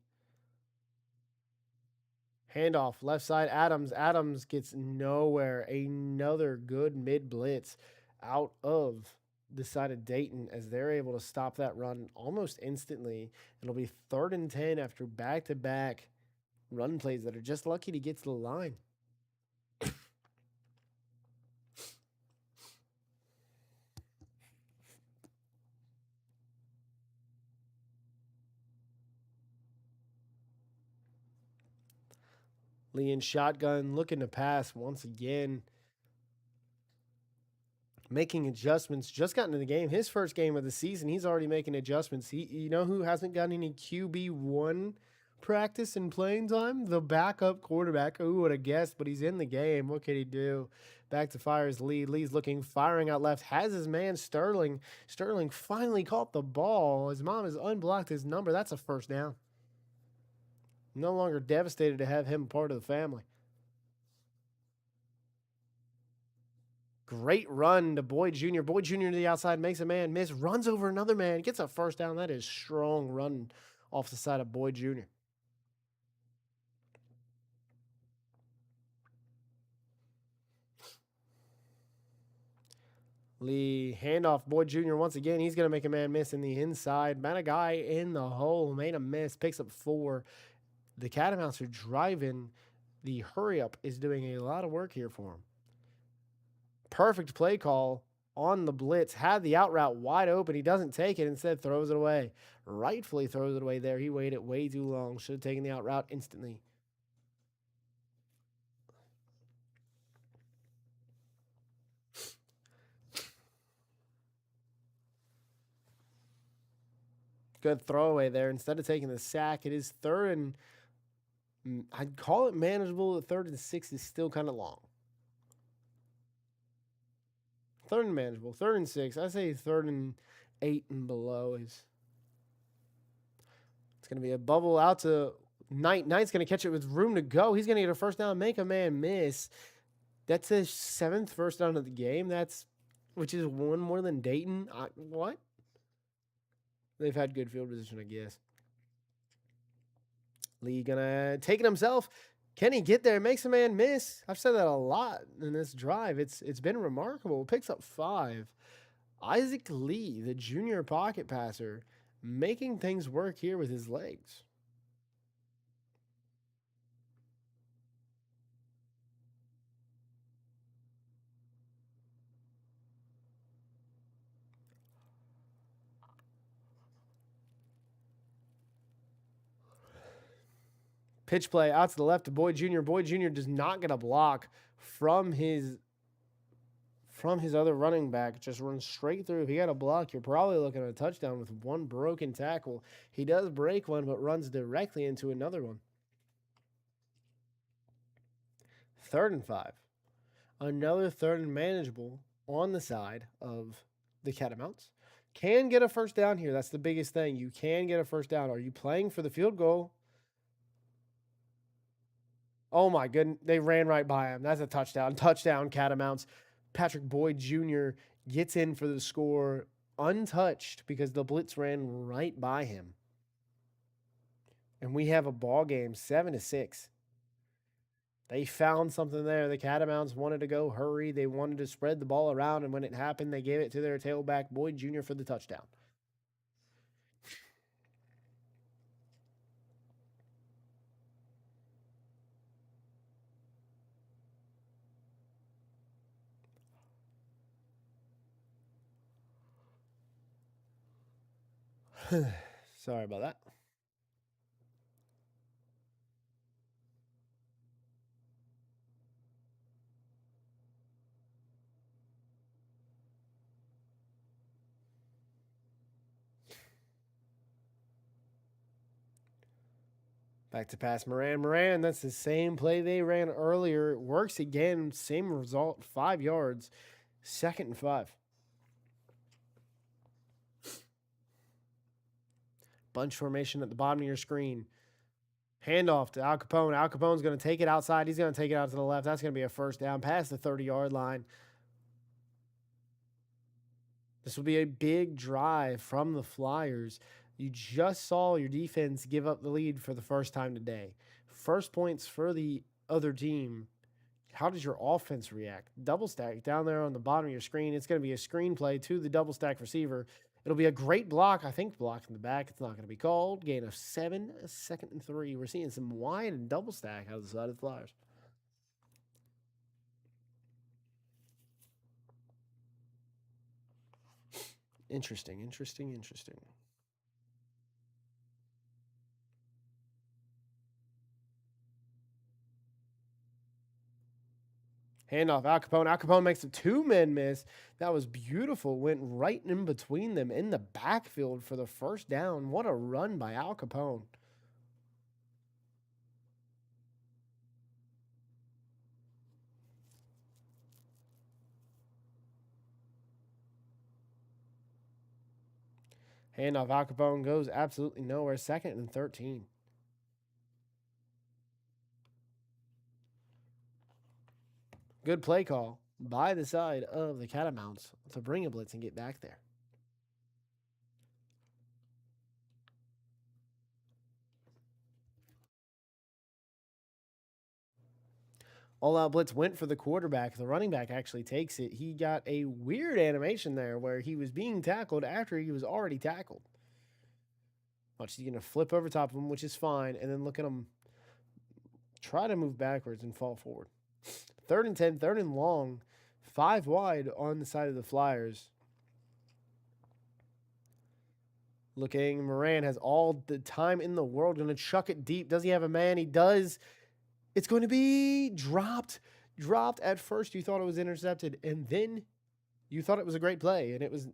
Handoff, left side, Adams. Adams gets nowhere. Another good mid-blitz out of the side of Dayton as they're able to stop that run almost instantly. It'll be 3rd and 10 after back-to-back run plays that are just lucky to get to the line. Lee in shotgun, looking to pass once again. Making adjustments, just got into the game. His first game of the season, he's already making adjustments. You know who hasn't gotten any QB1 practice and playing time? The backup quarterback. Who would have guessed, but he's in the game. What can he do? Back to fires Lee. Lee's looking, firing out left. Has his man Sterling. Sterling finally caught the ball. His mom has unblocked his number. That's a first down. No longer devastated to have him part of the family. Great run to Boyd Jr. Boyd Jr. to the outside, makes a man miss, runs over another man, gets a first down. That is strong run off the side of Boyd Jr. Lee, handoff, Boyd Jr. once again. He's going to make a man miss in the inside. Man, a guy in the hole, made a miss, picks up 4. The Catamounts are driving. The hurry up is doing a lot of work here for him. Perfect play call on the blitz. Had the out route wide open. He doesn't take it. Instead, throws it away. Rightfully throws it away there. He waited way too long. Should have taken the out route instantly. Good throwaway there. Instead of taking the sack, it is 3rd and I'd call it manageable. The 3rd and 6 is still kind of long. 3rd and manageable. 3rd and 6. I say 3rd and 8 and below is. It's going to be a bubble out to Knight. Knight's going to catch it with room to go. He's going to get a first down, make a man miss. That's his 7th first down of the game. Which is 1 more than Dayton. What? They've had good field position, I guess. Lee gonna take it himself. Can he get there? Makes a man miss. I've said that a lot in this drive. It's been remarkable. Picks up 5. Isaac Lee, the junior pocket passer, making things work here with his legs. Pitch play out to the left to Boyd Jr. Boyd Jr. does not get a block from his other running back. Just runs straight through. If he got a block, you're probably looking at a touchdown with one broken tackle. He does break one, but runs directly into another one. 3rd and 5. Another 3rd and manageable on the side of the Catamounts. Can get a first down here. That's the biggest thing. You can get a first down. Are you playing for the field goal? Oh my goodness. They ran right by him. That's a touchdown. Touchdown, Catamounts. Patrick Boyd Jr. gets in for the score untouched because the blitz ran right by him. And we have a ball game, 7-6. They found something there. The Catamounts wanted to go hurry. They wanted to spread the ball around, and when it happened, they gave it to their tailback, Boyd Jr., for the touchdown. Sorry about that. Back to pass Moran. Moran, that's the same play they ran earlier. It works again. Same result, 5 yards. 2nd and 5. Bunch formation at the bottom of your screen. Handoff to Al Capone. Al Capone's going to take it outside. He's going to take it out to the left. That's going to be a first down past the 30-yard line. This will be a big drive from the Flyers. You just saw your defense give up the lead for the first time today. First points for the other team. How does your offense react? Double stack down there on the bottom of your screen. It's going to be a screen play to the double stack receiver. It'll be a great block. I think block in the back. It's not going to be called. Gain of 7, 2nd and 3. We're seeing some wide and double stack out of the side of the Flyers. Interesting. Handoff, Al Capone. Al Capone makes a 2-man miss. That was beautiful. Went right in between them in the backfield for the first down. What a run by Al Capone. Handoff, Al Capone goes absolutely nowhere. 2nd and 13. Good play call by the side of the Catamounts to bring a blitz and get back there. All-out blitz went for the quarterback. The running back actually takes it. He got a weird animation there where he was being tackled after he was already tackled. Watch, he's going to flip over top of him, which is fine, and then look at him try to move backwards and fall forward. 3rd and 10, 3rd and long, 5 wide on the side of the Flyers. Looking, Moran has all the time in the world. Going to chuck it deep. Does he have a man? He does. It's going to be dropped. Dropped at first. You thought it was intercepted. And then you thought it was a great play. And it was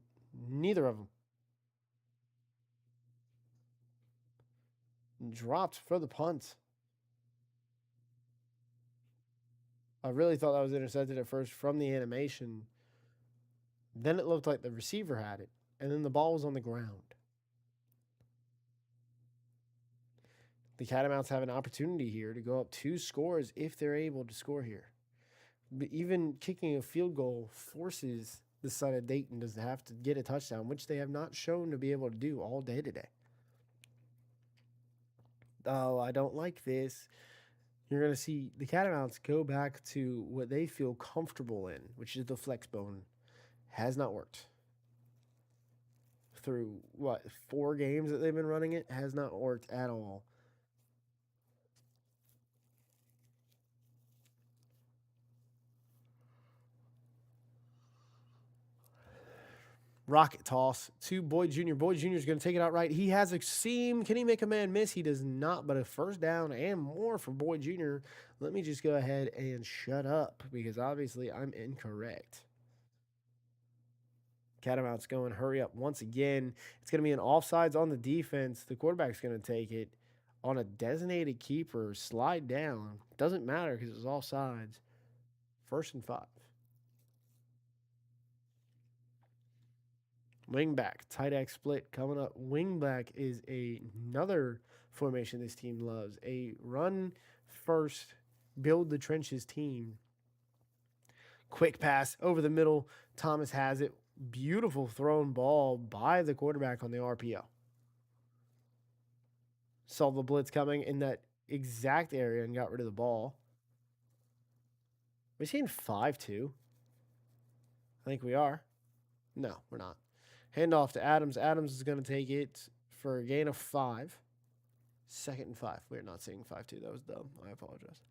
neither of them. Dropped for the punt. I really thought that was intercepted at first from the animation. Then it looked like the receiver had it. And then the ball was on the ground. The Catamounts have an opportunity here to go up 2 scores if they're able to score here. But even kicking a field goal forces the side of Dayton to have to get a touchdown, which they have not shown to be able to do all day today. Oh, I don't like this. You're going to see the Catamounts go back to what they feel comfortable in, which is the flex bone. Has not worked. Through, 4 games that they've been running it? Has not worked at all. Rocket toss to Boyd Jr. Boyd Jr. is going to take it out right. He has a seam. Can he make a man miss? He does not, but a first down and more for Boyd Jr. Let me just go ahead and shut up because obviously I'm incorrect. Catamounts going hurry up once again. It's going to be an offsides on the defense. The quarterback's going to take it on a designated keeper. Slide down. Doesn't matter because it's offsides. 1st and 5. Wingback, tight X split coming up. Wingback is another formation this team loves. A run first, build the trenches team. Quick pass over the middle. Thomas has it. Beautiful thrown ball by the quarterback on the RPO. Saw the blitz coming in that exact area and got rid of the ball. We're seeing 5-2. I think we are. No, we're not. Handoff to Adams. Adams is going to take it for a gain of 5. 2nd and 5. We're not seeing 5-2. That was dumb. I apologize.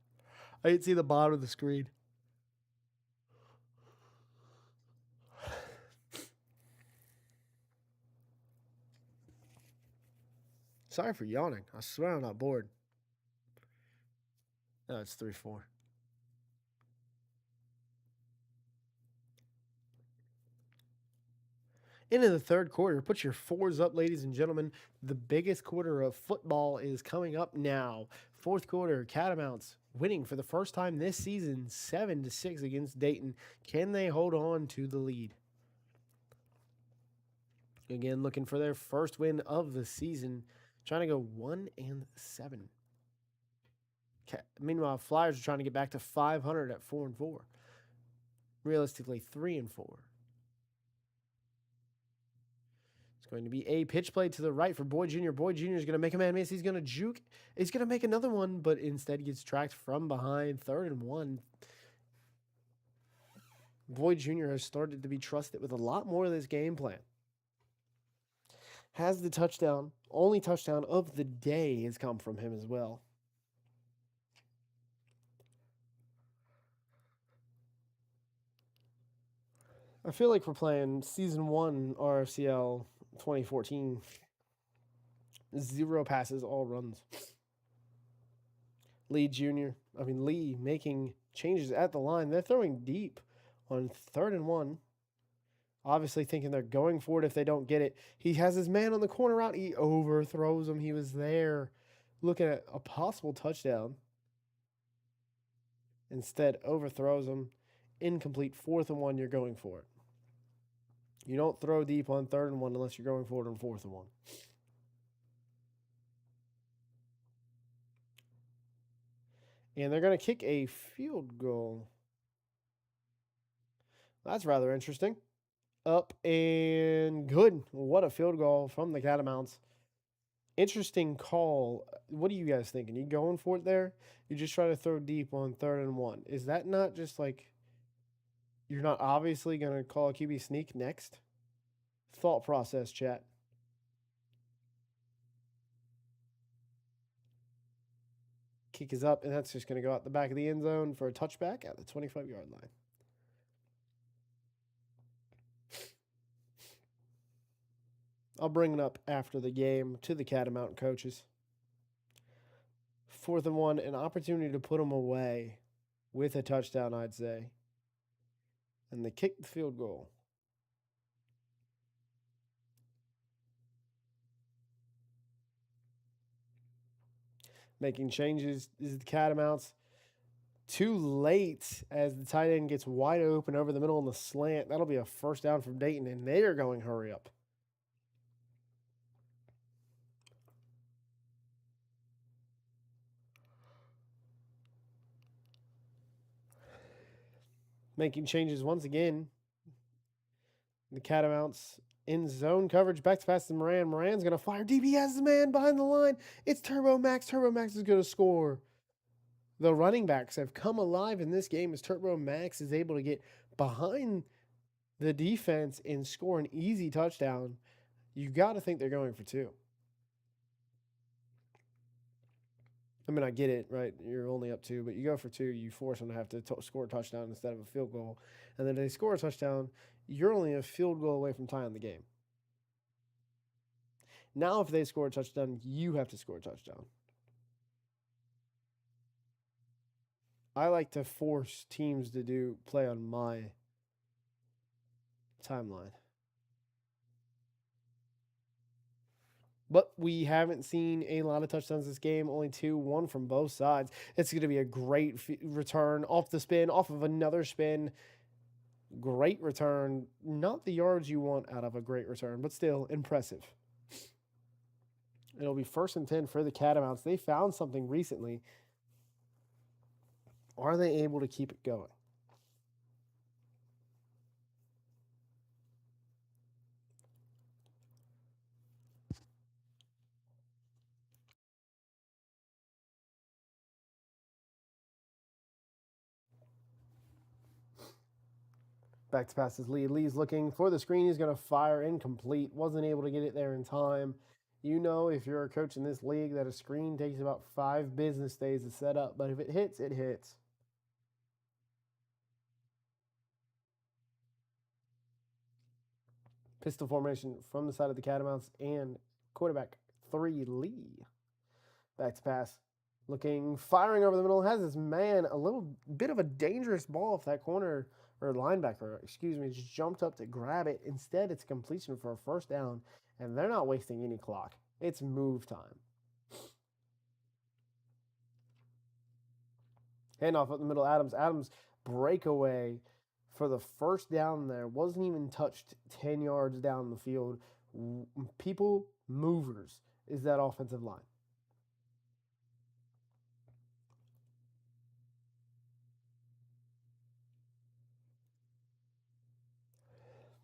I didn't see the bottom of the screen. Sorry for yawning. I swear I'm not bored. No, it's 3-4. Into the third quarter. Put your 4s up, ladies and gentlemen. The biggest quarter of football is coming up now. 4th quarter, Catamounts winning for the first time this season, 7-6 against Dayton. Can they hold on to the lead? Again, looking for their first win of the season. Trying to go 1-7. Meanwhile, Flyers are trying to get back to 500 at 4-4. Realistically, 3-4. It's going to be a pitch play to the right for Boyd Jr. Boyd Jr. is going to make a man miss. He's going to juke. He's going to make another one, but instead gets tracked from behind. 3rd and 1. Boyd Jr. has started to be trusted with a lot more of this game plan. Has the touchdown. Only touchdown of the day has come from him as well. I feel like we're playing Season 1 RFCL 2014. 0 passes, all runs. Lee making changes at the line. They're throwing deep on 3rd and 1. Obviously thinking they're going for it if they don't get it. He has his man on the corner route. He overthrows him. He was there looking at a possible touchdown. Instead, overthrows him. Incomplete. 4th and 1, you're going for it. You don't throw deep on 3rd and 1 unless you're going for it on 4th and 1. And they're going to kick a field goal. That's rather interesting. Up and good. What a field goal from the Catamounts. Interesting call. What are you guys thinking? You going for it there? You just try to throw deep on 3rd and 1. Is that not just like you're not obviously going to call a QB sneak next? Thought process, chat. Kick is up, and that's just going to go out the back of the end zone for a touchback at the 25-yard line. I'll bring it up after the game to the Catamount coaches. 4th and 1, an opportunity to put them away with a touchdown, I'd say. And they kick the field goal. Making changes is the Catamounts. Too late as the tight end gets wide open over the middle on the slant. That'll be a first down from Dayton, and they are going hurry up. Making changes once again. The Catamounts in zone coverage. Back to pass to Moran. Moran's going to fire deep. He has the man behind the line. It's Turbo Max. Turbo Max is going to score. The running backs have come alive in this game as Turbo Max is able to get behind the defense and score an easy touchdown. You got to think they're going for 2. I mean, I get it, right? You're only up 2, but you go for 2, you force them to have to score a touchdown instead of a field goal. And then if they score a touchdown, you're only a field goal away from tying the game. Now, if they score a touchdown, you have to score a touchdown. I like to force teams to play on my timeline. But we haven't seen a lot of touchdowns this game. Only 2, 1 from both sides. It's going to be a great return off the spin, off of another spin. Great return. Not the yards you want out of a great return, but still impressive. It'll be 1st and 10 for the Catamounts. They found something recently. Are they able to keep it going? Back to pass is Lee. Lee's looking for the screen. He's going to fire incomplete. Wasn't able to get it there in time. You know, if you're a coach in this league, that a screen takes about 5 business days to set up. But if it hits, it hits. Pistol formation from the side of the Catamounts and quarterback 3, Lee. Back to pass. Looking, firing over the middle. Has his man a little bit of a dangerous ball if that corner or linebacker, just jumped up to grab it. Instead, it's a completion for a 1st down, and they're not wasting any clock. It's move time. Handoff up the middle, Adams. Adams breakaway for the 1st down there. Wasn't even touched 10 yards down the field. People movers is that offensive line.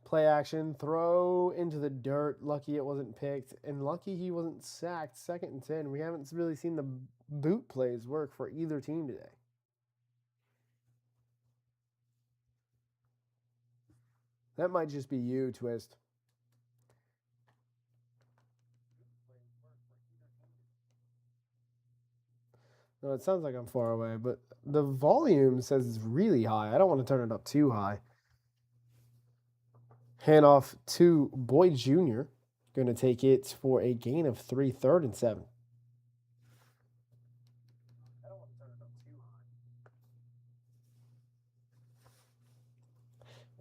Play action, throw into the dirt. Lucky it wasn't picked, and lucky he wasn't sacked. 2nd and 10. We haven't really seen the boot plays work for either team today. That might just be you, Twist. No, it sounds like I'm far away, but the volume says it's really high. I don't want to turn it up too high. Handoff to Boyd Jr. Going to take it for a gain of 3, 3rd and 7.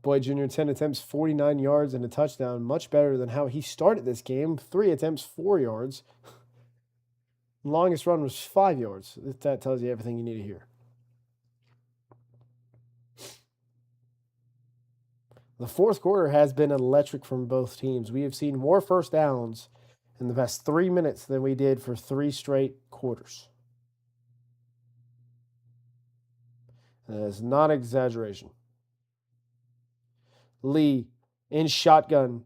Boyd Jr. 10 attempts, 49 yards and a touchdown. Much better than how he started this game. 3 attempts, 4 yards. Longest run was 5 yards. That tells you everything you need to hear. The 4th quarter has been electric from both teams. We have seen more 1st downs in the past 3 minutes than we did for 3 straight quarters. That is not exaggeration. Lee in shotgun.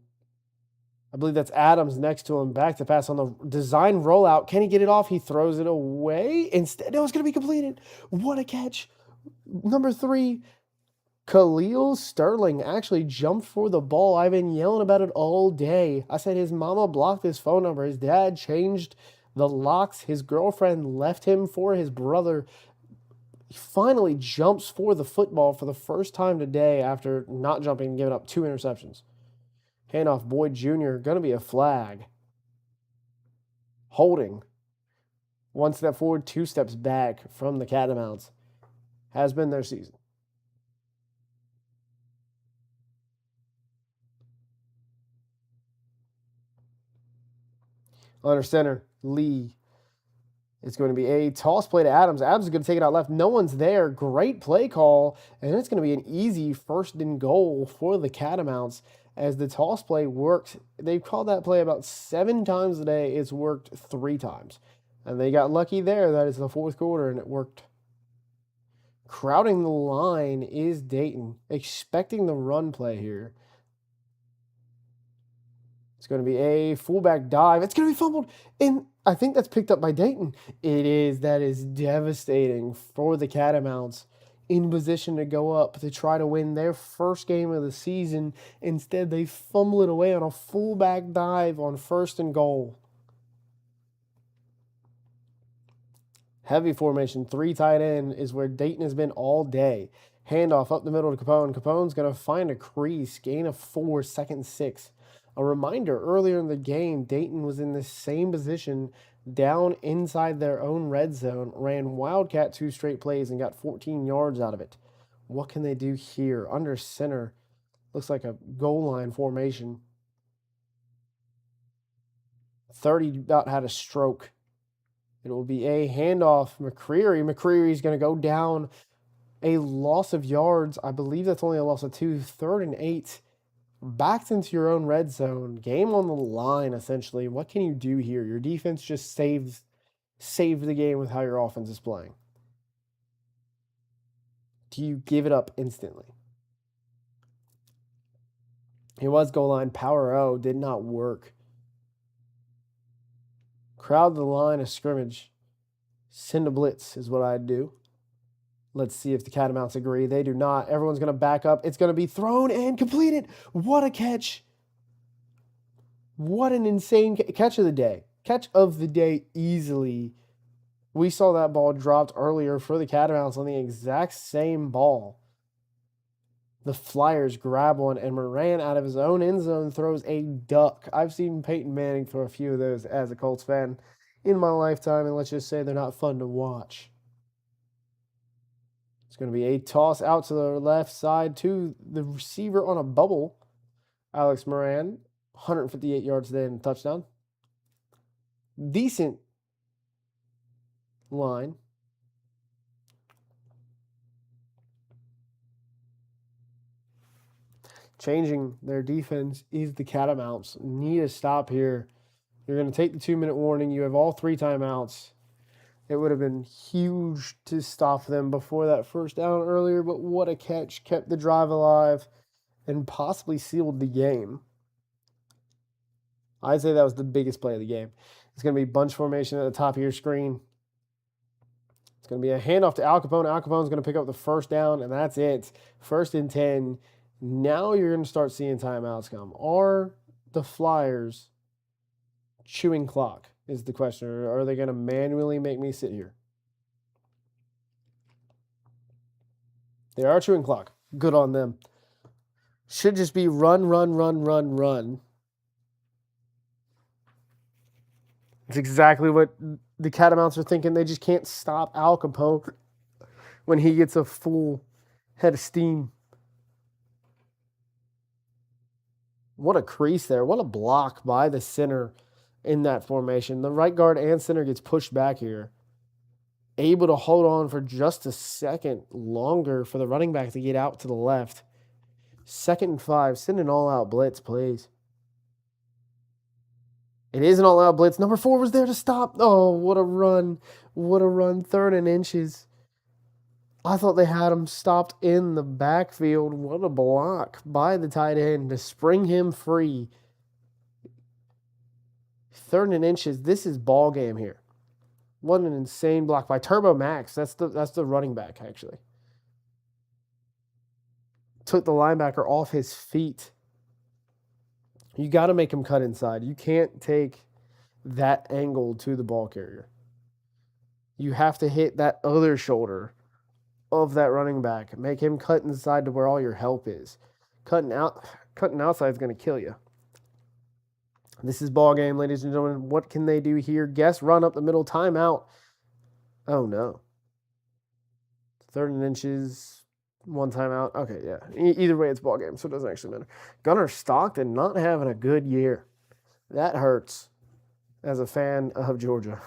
I believe that's Adams next to him. Back to pass on the design rollout. Can he get it off? He throws it away. Instead, no, it's going to be completed. What a catch. Number 3, Khalil Sterling actually jumped for the ball. I've been yelling about it all day. I said his mama blocked his phone number. His dad changed the locks. His girlfriend left him for his brother. He finally jumps for the football for the first time today after not jumping and giving up 2 interceptions. Handoff Boyd Jr. Going to be a flag. Holding. 1 step forward, 2 steps back from the Catamounts. Has been their season. Under center, Lee. It's going to be a toss play to Adams. Adams is going to take it out left. No one's there. Great play call. And it's going to be an easy 1st and goal for the Catamounts as the toss play works. They've called that play about 7 times a day. It's worked 3 times. And they got lucky there. That is the 4th quarter, and it worked. Crowding the line is Dayton, expecting the run play here. It's going to be a fullback dive. It's going to be fumbled. And I think that's picked up by Dayton. It is. That is devastating for the Catamounts. In position to go up to try to win their 1st game of the season. Instead, they fumble it away on a fullback dive on 1st and goal. Heavy formation, 3 tight end is where Dayton has been all day. Handoff up the middle to Capone. Capone's going to find a crease, gain of 4, 2nd and 6. A reminder, earlier in the game, Dayton was in the same position down inside their own red zone, ran Wildcat 2 straight plays and got 14 yards out of it. What can they do here? Under center, looks like a goal line formation. 30 about had a stroke. It will be a handoff. McCreary. McCreary's going to go down. A loss of yards. I believe that's only a loss of 2. 3rd and 8. Backed into your own red zone. Game on the line, essentially. What can you do here? Your defense just saved the game with how your offense is playing. Do you give it up instantly? It was goal line. Power O did not work. Crowd the line of scrimmage. Send a blitz is what I'd do. Let's see if the Catamounts agree. They do not. Everyone's going to back up. It's going to be thrown and completed. What a catch. What an insane catch of the day. Catch of the day easily. We saw that ball dropped earlier for the Catamounts on the exact same ball. The Flyers grab one, and Moran out of his own end zone throws a duck. I've seen Peyton Manning throw a few of those as a Colts fan in my lifetime, and let's just say they're not fun to watch. It's going to be a toss out to the left side to the receiver on a bubble. Alex Moran, 158 yards there and touchdown. Decent line. Changing their defense is the Catamounts. Need a stop here. You're going to take the 2-minute warning. You have all 3 timeouts. It would have been huge to stop them before that first down earlier, but what a catch. Kept the drive alive and possibly sealed the game. I'd say that was the biggest play of the game. It's going to be bunch formation at the top of your screen. It's going to be a handoff to Al Capone. Al Capone's going to pick up the first down, and that's it. 1st and 10. Now you're going to start seeing timeouts come. Are the Flyers chewing clock is the question. Or are they going to manually make me sit here? They are chewing clock. Good on them. Should just be run, run, run, run, run. It's exactly what the Catamounts are thinking. They just can't stop Al Capone when he gets a full head of steam. What a crease there. What a block by the center in that formation. The right guard and center gets pushed back here. Able to hold on for just a second longer for the running back to get out to the left. 2nd and 5. Send an all-out blitz, please. It is an all-out blitz. Number 4 was there to stop. Oh, what a run. What a run. 3rd and inches. I thought they had him stopped in the backfield. What a block by the tight end to spring him free. 3rd and inches. This is ball game here. What an insane block by Turbo Max. That's the running back, actually. Took the linebacker off his feet. You got to make him cut inside. You can't take that angle to the ball carrier. You have to hit that other shoulder of that running back. Make him cut inside to where all your help is. Cutting outside is going to kill you. This is ball game, ladies and gentlemen. What can they do here? Guess run up the middle, timeout. Oh no. 3rd and inches, 1 timeout. Okay, yeah. Either way, it's ball game, so it doesn't actually matter. Gunnar Stockton not having a good year. That hurts as a fan of Georgia.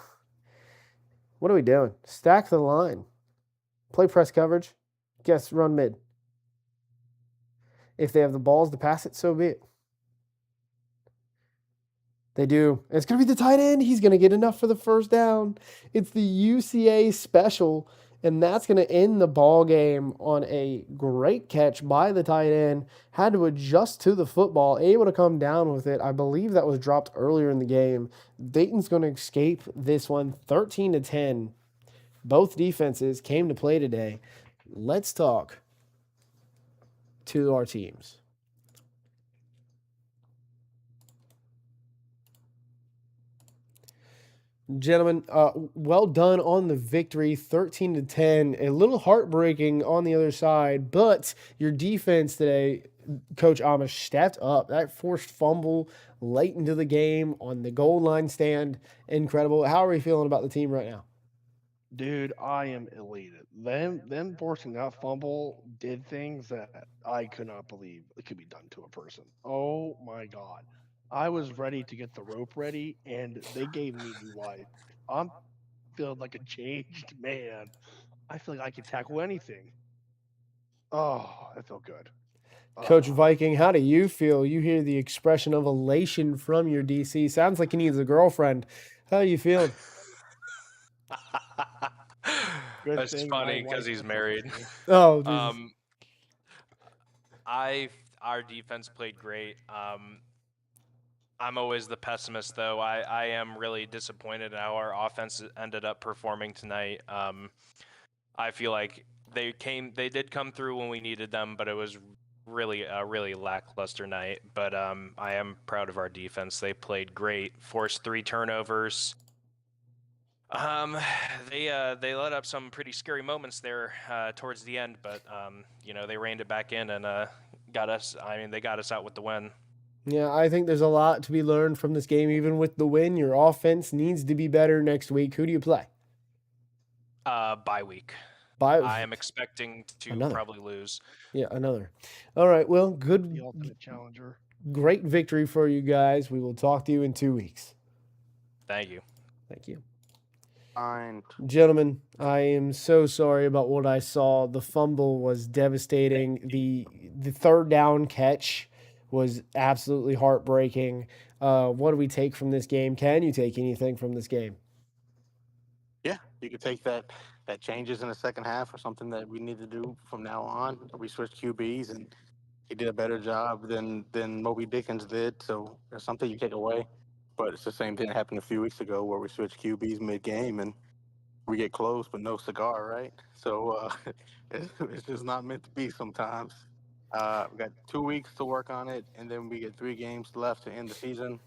What are we doing? Stack the line. Play press coverage. Guess run mid. If they have the balls to pass it, so be it. They do. It's going to be the tight end. He's going to get enough for the first down. It's the UCA special, and that's going to end the ball game on a great catch by the tight end. Had to adjust to the football, able to come down with it. I believe that was dropped earlier in the game. Dayton's going to escape this one 13-10. Both defenses came to play today. Let's talk to our teams. Gentlemen, well done on the victory, 13-10. A little heartbreaking on the other side, but your defense today, Coach Amish, stepped up. That forced fumble late into the game on the goal line stand, incredible. How are we feeling about the team right now? Dude, I am elated. Them forcing that fumble did things that I could not believe it could be done to a person. Oh my god. I was ready to get the rope ready and they gave me new life. I'm feeling like a changed man. I feel like I can tackle anything. Oh, I feel good. Coach Oh, Viking, how do you feel? You hear the expression of elation from your DC. Sounds like he needs a girlfriend. How are you feeling? good That's thing my funny because wife he's supports married. me. Oh, Jesus. Um, our defense played great. I'm always the pessimist, though. I am really disappointed in how our offense ended up performing tonight. I feel like they did come through when we needed them, but it was really a really lackluster night. But I am proud of our defense. They played great, forced 3 turnovers. They let up some pretty scary moments there towards the end, but they reined it back in and got us. I mean, they got us out with the win. Yeah, I think there's a lot to be learned from this game. Even with the win, your offense needs to be better next week. Who do you play? Bye week. By I am expecting to Another. probably lose. Yeah, another. All right. Well, The good, ultimate challenger. great victory for you guys. We will talk to you in 2 weeks. Thank you. Thank you. Fine. Gentlemen, I am so sorry about what I saw. The fumble was devastating. The third down catch was absolutely heartbreaking. What do we take from this game? Can you take anything from this game? Yeah, you could take that changes in the second half or something that we need to do from now on. We switched QBs and he did a better job than Moby Dickens did. So there's something you take away. But it's the same thing that happened a few weeks ago where we switched QBs mid game and we get close but no cigar, right? So it's just not meant to be sometimes. We got 2 weeks to work on it, and then we get 3 games left to end the season.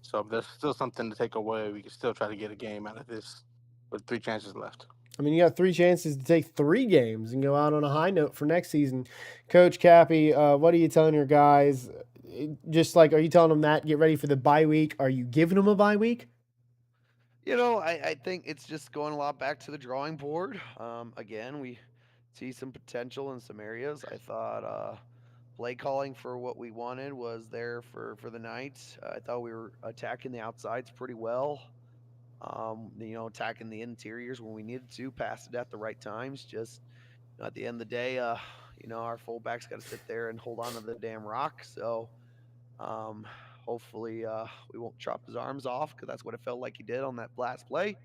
So there's still something to take away. We can still try to get a game out of this with 3 chances left. I mean, you got 3 chances to take 3 games and go out on a high note for next season. Coach Cappy, what are you telling your guys? Just like, are you telling them that get ready for the bye week? Are you giving them a bye week? I think it's just going a lot back to the drawing board. Again, we see some potential in some areas. I thought play calling for what we wanted was there for the night. I thought we were attacking the outsides pretty well. Attacking the interiors when we needed to, pass it at the right times. Just at the end of the day, our fullbacks got to sit there and hold on to the damn rock. So hopefully we won't chop his arms off because that's what it felt like he did on that last play,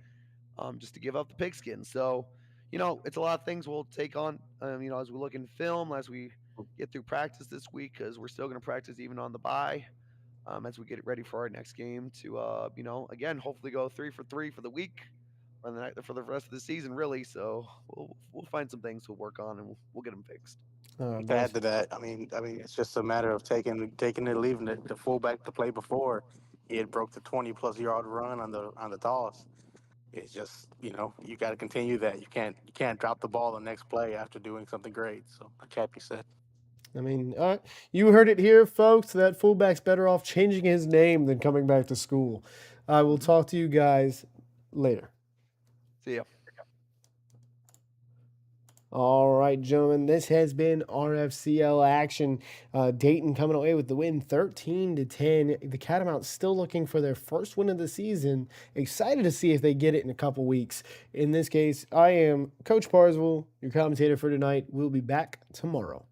just to give up the pigskin. So, it's a lot of things we'll take on, as we look in film, as we get through practice this week, because we're still going to practice even on the bye. As we get ready for our next game to, again, hopefully go 3 for 3 for the week or for the rest of the season, really. So we'll find some things to work on and we'll get them fixed. To add to that, I mean, it's just a matter of taking it, leaving it. The fullback to play before, he had broke the 20+ yard run on the toss. It's just you got to continue that. You can't drop the ball the next play after doing something great. So, like Cappy said. I mean, you heard it here, folks. That fullback's better off changing his name than coming back to school. I will talk to you guys later. See ya. All right, gentlemen, this has been RFCL action. Dayton coming away with the win, 13-10. The Catamounts still looking for their first win of the season. Excited to see if they get it in a couple weeks. In this case, I am Coach Parsville, your commentator for tonight. We'll be back tomorrow.